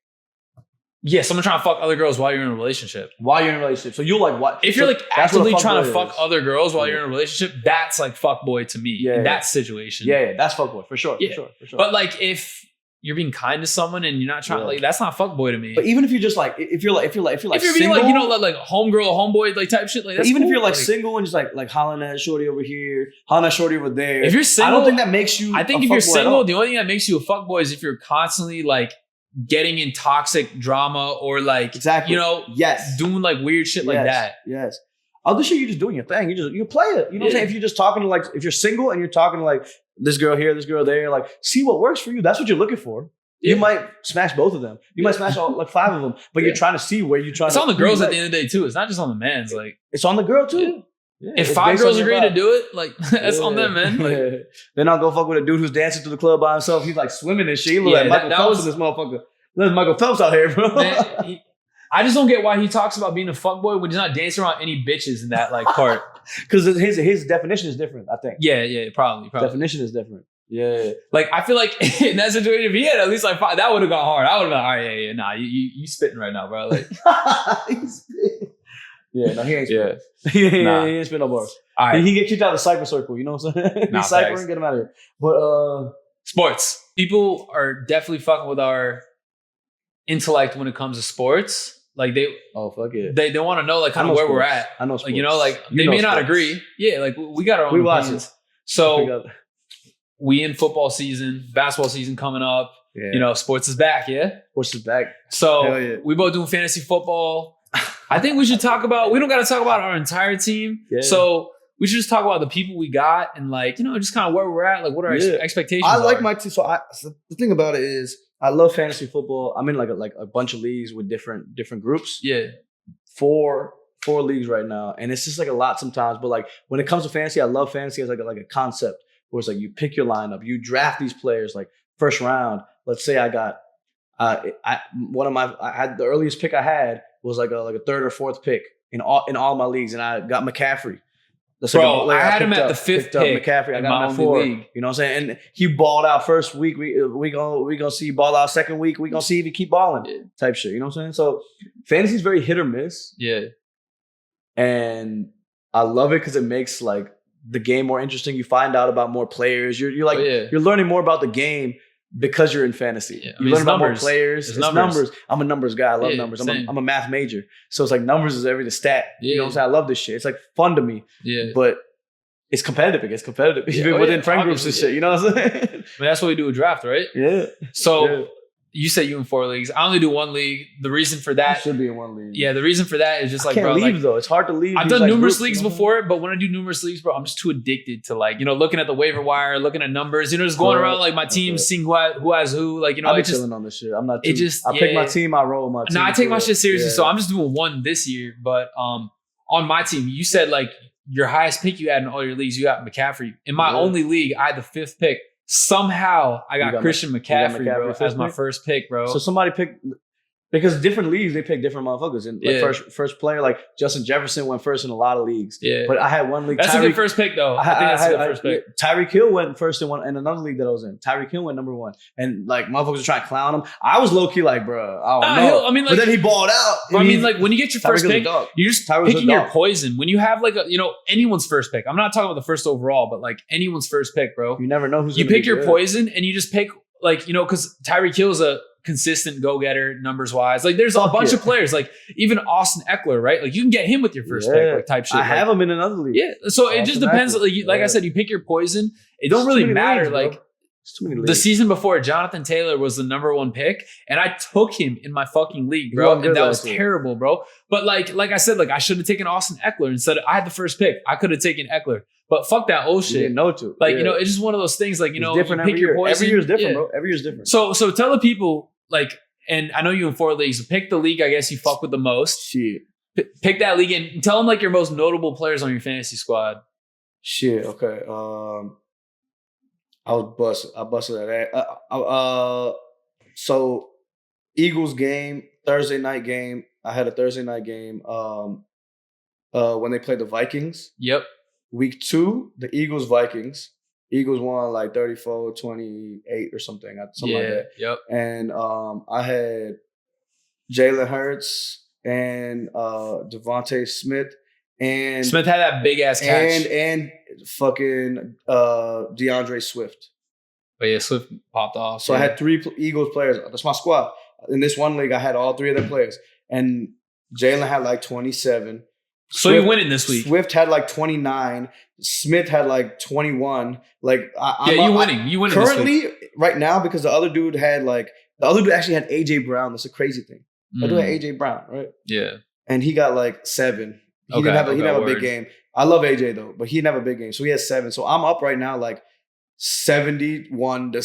Yeah, someone trying to fuck other girls while you're in a relationship. While you're in a relationship, so you like what? If you're like actively trying to fuck other girls while you're in a relationship, that's like fuckboy to me. In that situation. Yeah, that's fuckboy for sure. For sure. But like if you're being kind to someone and you're not trying like that's not fuckboy to me. But even if you're just like if you're being single, like like homegirl, homeboy like type shit like that's even cool. if you're like single and just like hollering at Shorty over here, hollering at Shorty over there. If you're single, I don't think that makes you. I think if you're single, the only thing that makes you a fuckboy is if you're constantly like getting in toxic drama or like doing like weird shit like that. Yes. Other shit, you're just doing your thing. You play it. You know what I'm saying? If you're just talking to like if you're single and you're talking to like this girl here, this girl there, like see what works for you. That's what you're looking for. You might smash both of them. You might smash all, like 5 of them, but you're trying to see where you're trying. It's on the girls at the end of the day too. It's not just on the man's. Like it's on the girl too. Yeah, if 5 girls agree to do it, like that's on them, man. Like, then I'll go fuck with a dude who's dancing through the club by himself. He's like swimming and shit. He look like Michael Phelps in this motherfucker. There's Michael Phelps out here, bro. Man, I just don't get why he talks about being a fuckboy when he's not dancing around any bitches in that like part. Because his definition is different, I think. Yeah, probably. Definition is different. Yeah. Like, I feel like in that situation, if he had at least like 5, that would have gone hard. I would have been, all right, yeah, nah, you spitting right now, bro. Like, yeah, no, he ain't spitting. He ain't spitting no bars. All right. He get kicked out of the cypher circle, you know what I'm saying? He's ciphering, get him out of here. But, sports. People are definitely fucking with our intellect when it comes to sports. Like they they want to know like kind of where we're at. I know sports. Like, you know, like they may not agree. Yeah, like we got our own opinions. So we in football season, basketball season coming up. Yeah. You know, sports is back. Yeah, sports is back. So we both doing fantasy football. I think we should talk about. We don't got to talk about our entire team. Yeah. So we should just talk about the people we got and like, you know, just kind of where we're at, like what our expectations are. I like my team. So the thing about it is, I love fantasy football. I'm in like a bunch of leagues with different groups. Yeah. Four leagues right now. And it's just like a lot sometimes. But like when it comes to fantasy, I love fantasy as like a concept where it's like you pick your lineup, you draft these players like first round. Let's say I got I had the earliest pick I had was like a third or fourth pick in all my leagues, and I got McCaffrey. That's bro, I had him at the 5th pick. McCaffrey, I got him at 4. League. You know what I'm saying? And he balled out first week. We gonna see ball out second week. We gonna see if he keep balling type shit. You know what I'm saying? So fantasy is very hit or miss. Yeah. And I love it because it makes like the game more interesting. You find out about more players. You're like you're learning more about the game because you're in fantasy. Yeah. You learn about more players. It's numbers. I'm a numbers guy. I love numbers. I'm a math major. So it's like numbers is every stat. Yeah. You know what I'm saying? I love this shit. It's like fun to me. Yeah. But it's competitive. It gets competitive. Even within friend groups and shit. You know what I'm saying? I mean, that's what we do with draft, right? Yeah. So you said you in 4 leagues. I only do 1 league. The reason for that should be in 1 league. Yeah, the reason for that is just like, I can't bro, leave like, though. It's hard to leave. I've done numerous leagues before, but when I do numerous leagues, bro, I'm just too addicted to like, you know, looking at the waiver wire, looking at numbers, you know, just going around like my team, seeing who has who. Like, you know, I've been chilling on this shit. I'm not. I pick my team. I roll my team. No, I take my shit seriously. So I'm just doing 1 this year. But on my team, you said like your highest pick you had in all your leagues, you got McCaffrey. In my only league, I had the 5th pick. Somehow I got Christian McCaffrey, bro, as my first pick, bro. So somebody picked, because different leagues, they pick different motherfuckers. And like first player, like Justin Jefferson went first in a lot of leagues. Yeah. But I had 1 league. That's a good first pick, though. I think that's a good first pick. Tyreek Hill went first in another league that I was in. Tyreek Hill went number 1. And like motherfuckers were trying to clown him. I was low key like, bro, I don't know. I mean, like, but then he balled out. I mean, like when you get your first pick, you're just picking your poison. When you have like anyone's first pick, I'm not talking about the first overall, but like anyone's first pick, bro. You never know who's you pick your poison and you just pick like, you know, because Tyreek Hill is a consistent go-getter numbers wise. Like there's a bunch of players, like even Austin Eckler, right? Like you can get him with your first pick, like type shit. I have him in another league. Yeah. So Austin it just depends. Eckler. Like I said, you pick your poison. It don't really matter. Leagues, like the season before, Jonathan Taylor was the number 1 pick, and I took him in my fucking league, bro. And that was terrible, bro. But like I said, like I should have taken Austin Eckler instead. I had the first pick. I could have taken Eckler. But fuck that old shit. You didn't know to. Like, you know, it's just one of those things, like, you know, different you pick your poison. Every year is different, bro. Every year is different. So tell the people, like, and I know you in 4 leagues, so pick the league I guess you fuck with the most. Shit. Pick that league and tell them like your most notable players on your fantasy squad. Shit, okay. I busted at that. So Eagles game, Thursday night game. I had a Thursday night game when they played the Vikings. Yep. Week 2, the Eagles-Vikings. Eagles won like 34-28 or something like that. Yep. And I had Jalen Hurts and Devontae Smith. And Smith had that big ass catch. And fucking DeAndre Swift. But yeah, Swift popped off. So I had 3 Eagles players. That's my squad. In this 1 league, I had all 3 of their players. And Jalen had like 27. So you're winning this week. Swift had like 29. Smith had like 21. Like you're winning. You winning currently this week. Right now, because the other dude actually had AJ Brown. That's a crazy thing. I do have AJ Brown, right? Yeah. And he got like 7. He didn't have a big game. I love AJ though, but he didn't have a big game. So he has 7. So I'm up right now like 71 to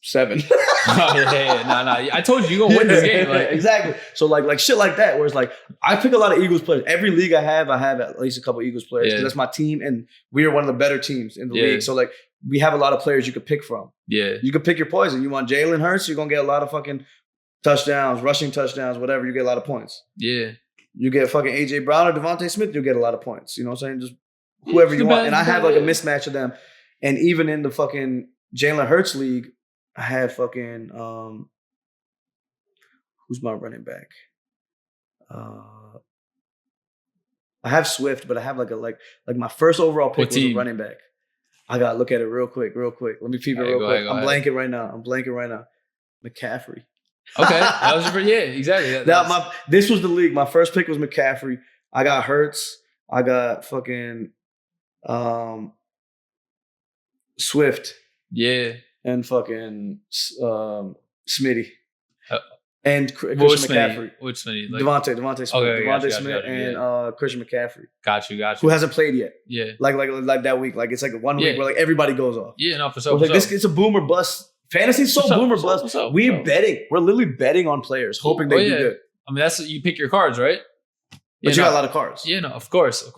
7. No. I told you gonna win this game. Like. Exactly. So like shit like that, where it's like I pick a lot of Eagles players. Every league I have at least a couple Eagles players because that's my team, and we are one of the better teams in the league. So like we have a lot of players you could pick from. Yeah, you could pick your poison. You want Jalen Hurts, you're gonna get a lot of fucking touchdowns, rushing touchdowns, whatever. You get a lot of points. Yeah, you get fucking AJ Brown or Devontae Smith, you'll get a lot of points. You know what I'm saying? Just whoever you want. And I have like a mismatch of them. And even in the fucking Jalen Hurts league, I have fucking who's my running back? I have Swift, but I have like my first overall pick was a running back. I gotta look at it real quick. Let me peep it real quick. I'm blanking right now. McCaffrey. Okay, that was exactly. This was the league. My first pick was McCaffrey. I got Hurts. I got fucking Swift. Yeah. And fucking Smitty. And Christian McCaffrey. Which Smitty? Like, Devontae Smith. Okay, Devontae Smith and Christian McCaffrey. Got you. Who hasn't played yet. Yeah. Like that week. Like it's like 1 week where like everybody goes off. Yeah, no, for sure. It's a boomer bust. Fantasy's so boomer bust. We're betting. We're literally betting on players, hoping they do good. I mean, that's you pick your cards, right? But you got a lot of cards. Yeah, no, of course.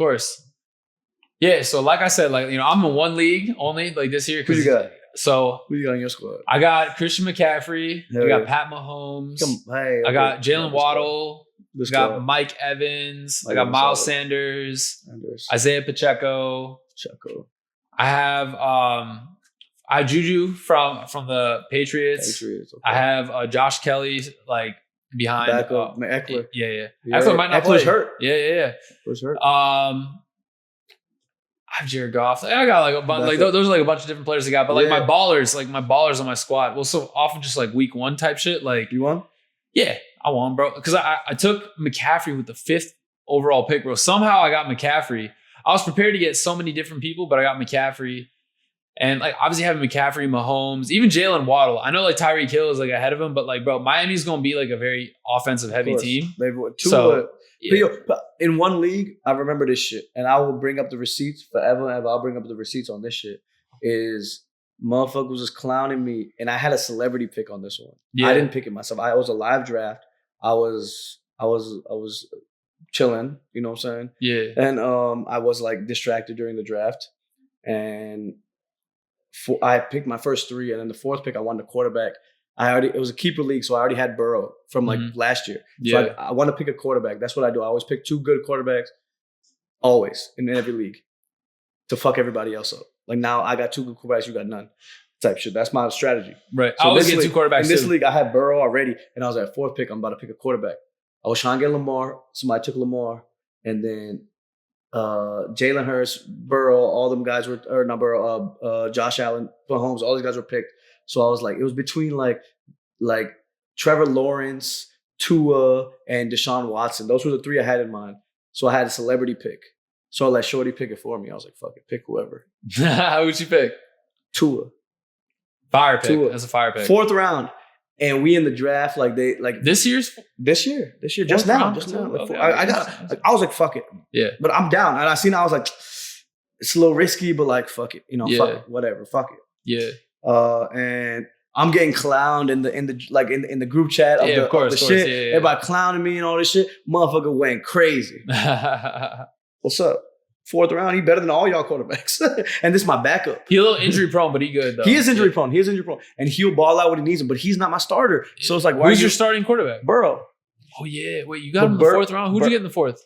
Yeah, so like I said, like, I'm in one league only, like this year. Who you got? So who you got in your squad? I got Christian McCaffrey. I got Pat Mahomes. I got Jalen Waddle. I got Mike Evans. I got Miles Sanders. Isaiah Pacheco. I have Juju from the Patriots. Okay. I have Josh Kelly like behind Eckler. Yeah. Eckler might not play. Hurt. Yeah. Eckler's hurt. I have Jared Goff. I got like a bunch. Like those are like a bunch of different players I got. But like my ballers on my squad. Well, so often just like week 1 type shit. Like you won? Yeah, I won, bro. Because I took McCaffrey with the 5th overall pick, bro. Somehow I got McCaffrey. I was prepared to get so many different people, but I got McCaffrey. And like obviously having McCaffrey, Mahomes, even Jalen Waddle. I know like Tyreek Hill is like ahead of him, but like, bro, Miami's gonna be like a very offensive heavy team. They've but in one league, I remember this shit, and I will bring up the receipts forever and ever. I'll bring up the receipts on this shit. Is motherfucker was just clowning me, and I had a celebrity pick on this one. Yeah. I didn't pick it myself. I was a live draft. I was chilling. You know what I'm saying? Yeah. And I was like distracted during the draft, and I picked my first 3, and then the 4th pick I wanted a quarterback. It was a keeper league, so I already had Burrow from like last year. So I want to pick a quarterback. That's what I do. I always pick 2 good quarterbacks, always in every league, to fuck everybody else up. Like now I got 2 good quarterbacks, you got none, type shit. That's my strategy. Right. So I always get 2 quarterbacks. In this league, I had Burrow already, and I was at 4th pick. I'm about to pick a quarterback. I was trying to get Lamar. Somebody took Lamar, and then Jalen Hurts, Burrow, all them guys were, or not Burrow, Josh Allen, Mahomes, all these guys were picked. So I was like, it was between like Trevor Lawrence, Tua, and Deshaun Watson. Those were the 3 I had in mind. So I had a celebrity pick. So I let Shorty pick it for me. I was like, fuck it, pick whoever. Who'd you pick? Tua. Fire pick. Tua. That's a fire pick. 4th round. And we in the draft, this year, just now. Okay, I was like, fuck it. Yeah. But I'm down. And I seen, I was like, it's a little risky, but like, fuck it. Fuck it. Whatever. Fuck it. Yeah. And I'm getting clowned in the group chat of the shit. Yeah. Everybody clowning me and all this shit. Motherfucker went crazy. What's up? 4th round, he better than all y'all quarterbacks. And this is my backup. He a little injury prone, but he good though. He is injury prone. And he'll ball out when he needs him, but he's not my starter. So it's like, who's your starting quarterback? Burrow. Oh yeah. Wait, you got him in the 4th round? Who'd you get in the 4th?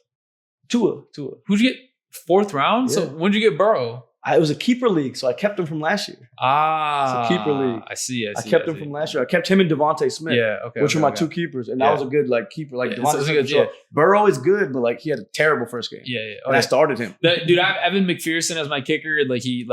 Tua. Who'd you get 4th round? Yeah. So when'd you get Burrow? It was a keeper league, so I kept him from last year. It's a keeper league. I see. I kept him from last year. I kept him and Devontae Smith. Yeah, okay. Which were my 2 keepers, and that was a good keeper. Devontae Smith. Yeah. Burrow is good, but he had a terrible first game. Yeah. Okay. And I started him. Dude, I have Evan McPherson as my kicker. He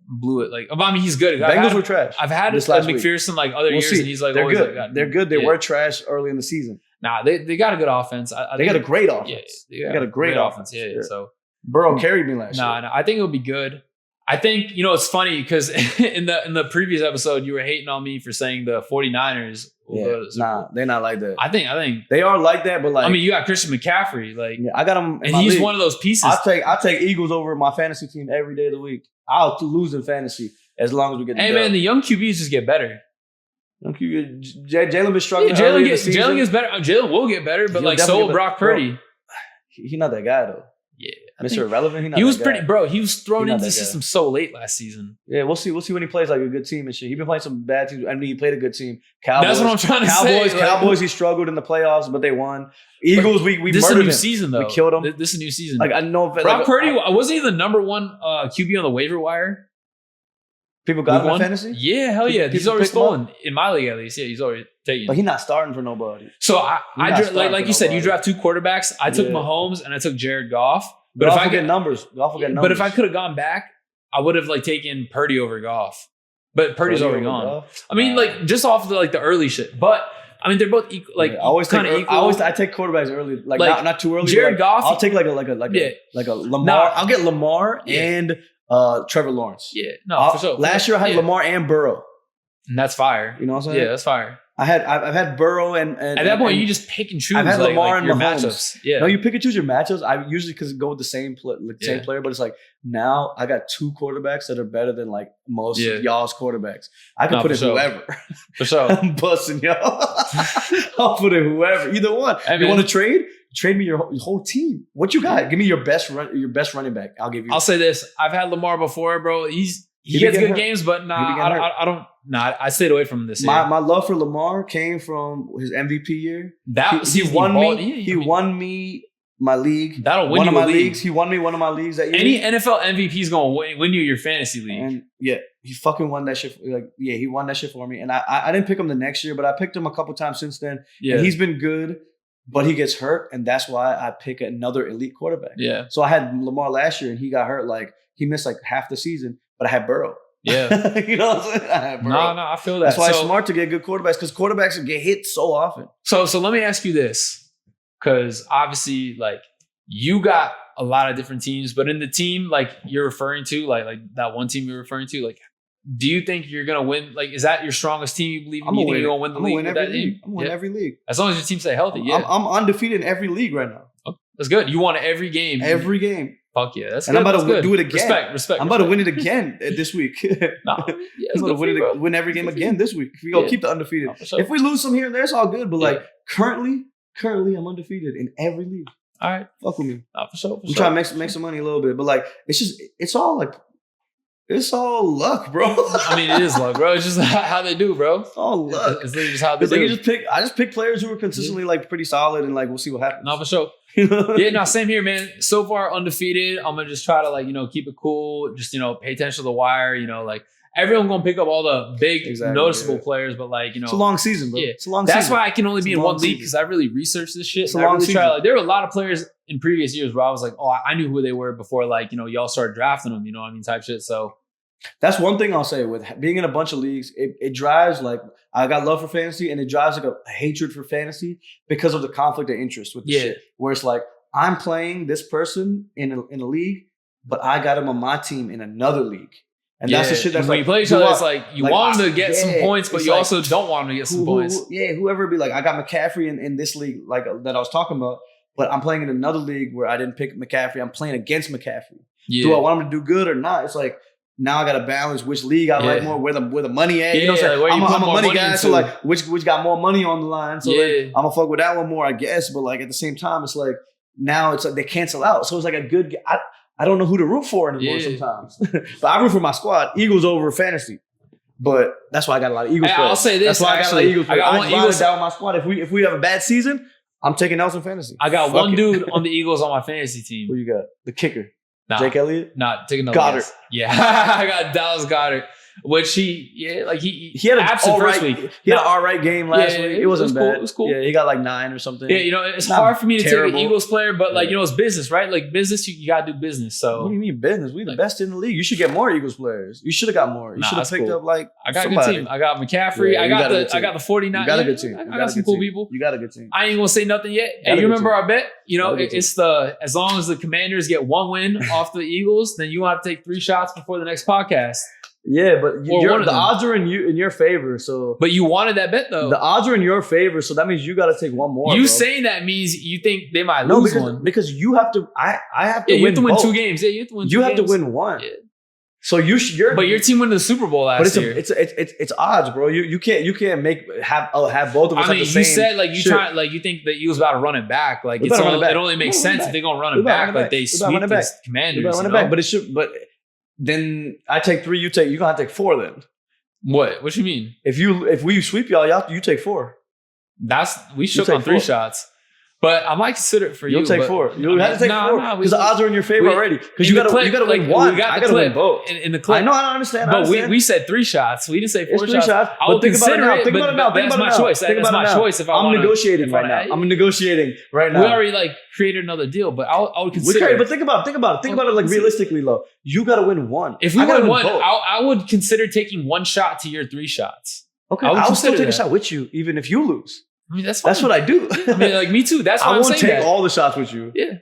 blew it. I mean, he's good. Bengals were trash. I've had McPherson other years, and he's like, they're good. They're good. They were trash early in the season. Nah, they got a good offense. They got a great offense. Yeah, they got a great offense. Yeah. So Burrow carried me last year. Nah, I think it'll be good. I think, it's funny because in the previous episode, you were hating on me for saying the 49ers. They're not like that. I think they are like that, but you got Christian McCaffrey. I got him. And he's one of those pieces. I take Eagles over my fantasy team every day of the week. I'll lose in fantasy as long as we get the man, the young QBs just get better. Jalen been struggling. Jalen gets better. Jalen will get better, but like so will Brock Purdy. He's not that guy though. Yeah, Mr. Irrelevant. He was pretty, bro. He was thrown into the system so late last season. Yeah, we'll see when he plays like a good team and shit. He's been playing some bad teams. I mean, he played a good team. Cowboys. That's what I'm trying to say. Cowboys. He struggled in the playoffs, but they won. Eagles. We murdered him. This is a new season though. We killed him. This is a new season. Like I know, Brock Purdy wasn't he the number one QB on the waiver wire? People got him in fantasy? Yeah, hell yeah. He's already stolen. In my league, at least. Yeah, he's already taken. But he's not starting for nobody. So, like you said, you draft two quarterbacks. I took Mahomes and I took Jared Goff. But if I get numbers. But if I could have gone back, I would have like taken Purdy over Goff. But Purdy's already gone. I mean, like just off the the early shit. But I mean, they're both equal. Like kind of equal. I take quarterbacks early, like not too early. Jared Goff. I'll take like a Lamar. I'll get Lamar and Trevor Lawrence. Yeah, no, for sure. Last year I had Lamar and Burrow, and that's fire. You know what I'm saying? Yeah, that's fire. I've had Burrow and at that point you just pick and choose. I've had Lamar and your Mahomes. Matchups. Yeah, no, you pick and choose your matchups. I usually go with the same player, but it's like now I got two quarterbacks that are better than like most y'all's quarterbacks. I can put in whoever. For sure, I'm busting y'all. I'll put in whoever, either one. You want to trade? Trade me your whole team. What you got? Give me your best running back. I'll give you. I'll say this: I've had Lamar before, bro. He gets good games, but I don't. I stayed away from him this year. My love for Lamar came from his MVP year. He won me. He won me my league. That'll win you a league. Leagues. He won me one of my leagues that year. Any NFL MVP is gonna win you your fantasy league. And he fucking won that shit. He won that shit for me. And I didn't pick him the next year, but I picked him a couple times since then. Yeah, and he's been good. But he gets hurt, and that's why I pick another elite quarterback. Yeah. So I had Lamar last year, and he got hurt. Like he missed like half the season, but I had Burrow. Yeah. You know what I'm saying? I had Burrow. No, I feel that. That's why it's smart to get good quarterbacks because quarterbacks get hit so often. So let me ask you this, because obviously, like you got a lot of different teams, but in the team like you're referring to, like that one team you're referring to, like. Do you think you're gonna win? Like, is that your strongest team? You believe you think you're gonna win the league? I'm gonna win every league. As long as your team stay healthy. Yeah, I'm undefeated in every league right now. Oh, that's good. You won every game. Every game. Fuck yeah, that's and good. I'm about to do it again. Respect. I'm about to win it again this week. I'm about to win every game again this week. If we go keep the undefeated. Sure. If we lose some here and there, it's all good. But like currently, I'm undefeated in every league. All right, fuck with me. For sure. I'm trying to make some money a little bit, but like it's all luck, bro. I mean, it is luck, bro. It's just how they do, bro. It's all luck. It's literally just how they do. I just pick players who are consistently like pretty solid, and like we'll see what happens. No, for sure. Yeah, no, same here, man. So far undefeated. I'm gonna just try to keep it cool. Just pay attention to the wire. Like everyone gonna pick up all the big noticeable players, but it's a long season, bro. Yeah, it's a long season. That's why I can only be in one league because I really researched this shit. It's a long season. There were a lot of players in previous years where I was like, oh, I knew who they were before y'all started drafting them. You know what I mean? Type shit. So. That's one thing I'll say with being in a bunch of leagues. It drives I got love for fantasy, and it drives a hatred for fantasy because of the conflict of interest with the shit. Where it's like I'm playing this person in a league, but I got him on my team in another league, and that's the shit. That's when you play each other, it's like you want them to get some points, but you also don't want them to get some points. Whoever be like, I got McCaffrey in this league that I was talking about, but I'm playing in another league where I didn't pick McCaffrey. I'm playing against McCaffrey. Yeah. Do I want him to do good or not? It's like. Now I got to balance which league I like more, where the money at. You know what I'm saying? I'm a money guy, so like which got more money on the line. So I'm gonna fuck with that one more, I guess. But like at the same time, it's like now it's like they cancel out. So it's like a good. I don't know who to root for anymore sometimes. But I root for my squad. Eagles over fantasy. But that's why I got a lot of Eagles players. I'll say this. That's why actually, I got a lot of Eagles players. I want Eagles down my squad. If we have a bad season, I'm taking Nelson fantasy. I got one dude on the Eagles on my fantasy team. Who you got? The kicker. Nah, Jake Elliott? Nah, take another Goddard. guess. Yeah. I got Dallas Goddard. Which he had an absent first week. He had an all right game last week. It wasn't bad. It was cool. Yeah, he got like 9 or something. Yeah, it's hard for me to take an Eagles player, but it's business, right? Like business, you gotta do business. So what do you mean business? We the best in the league. You should get more Eagles players. You should have got more. You should have picked up I got a good team. I got McCaffrey. I got the 49. You got a good team. I got some cool people. You got a good team. I ain't gonna say nothing yet. Hey, you remember our bet? It's as long as the Commanders get one win off the Eagles, then you want to take 3 shots before the next podcast. Yeah, but the odds are in your favor. So, but you wanted that bet though. The odds are in your favor, so that means you got to take one more. You saying that means you think they might lose one because you have to. I have to. You win have to win both. 2 games. Yeah, you have to win. You have to win one. Yeah. So but your team won the Super Bowl last year. It's odds, bro. You can't have both of us. I mean, you said like you think that you was about to run it back. Like it only makes sense if they're gonna run it back. Like they sweep the Commanders. But then I take 3, you're gonna have to take 4 then. What you mean? If we sweep y'all, you take 4. We shook on 3 shots. But I might consider it for you. You'll take 4. You'll have to take 4 because the odds are in your favor already. Because you gotta win 1. I gotta win both. In the clip, I know. I don't understand. But we said 3 shots. We didn't say 4 shots. I would consider it. Think about it now. That's my choice. That's my choice. I'm negotiating right now. I'm negotiating right now. We already like created another deal, but I would consider. But think about it. Think about it like realistically, though. You gotta win 1. If we win 1, I would consider taking 1 shot to your 3 shots. Okay, I'll still take a shot with you, even if you lose. I mean, that's fine. What I do. I mean, like me too. That's why I'm saying I won't take all the shots with you. Yeah.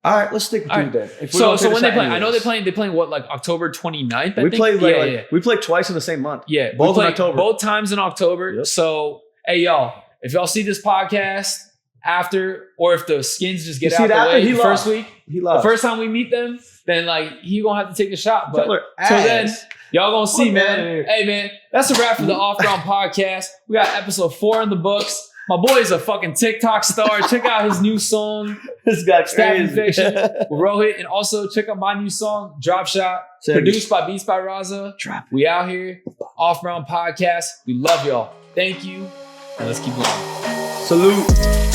All right, let's stick with you then. So when they play, I know they're playing what, like October 29th, I think? We play twice in the same month. Yeah. Both in October. Both times in October. Yep. So, hey, y'all, if y'all see this podcast after, or if the Skins just get out the way the first week, the first time we meet them, then like he gonna have to take a shot. But so then y'all gonna see, man. Hey, man, that's a wrap for the Off Ground Podcast. We got episode 4 in the books. My boy is a fucking TikTok star. Check out his new song. This guy Staff Infection with Rohit. And also check out my new song, Drop Shot. Produced by Beats by Raza. We out here. Off Ground Podcast. We love y'all. Thank you. And let's keep going. Salute.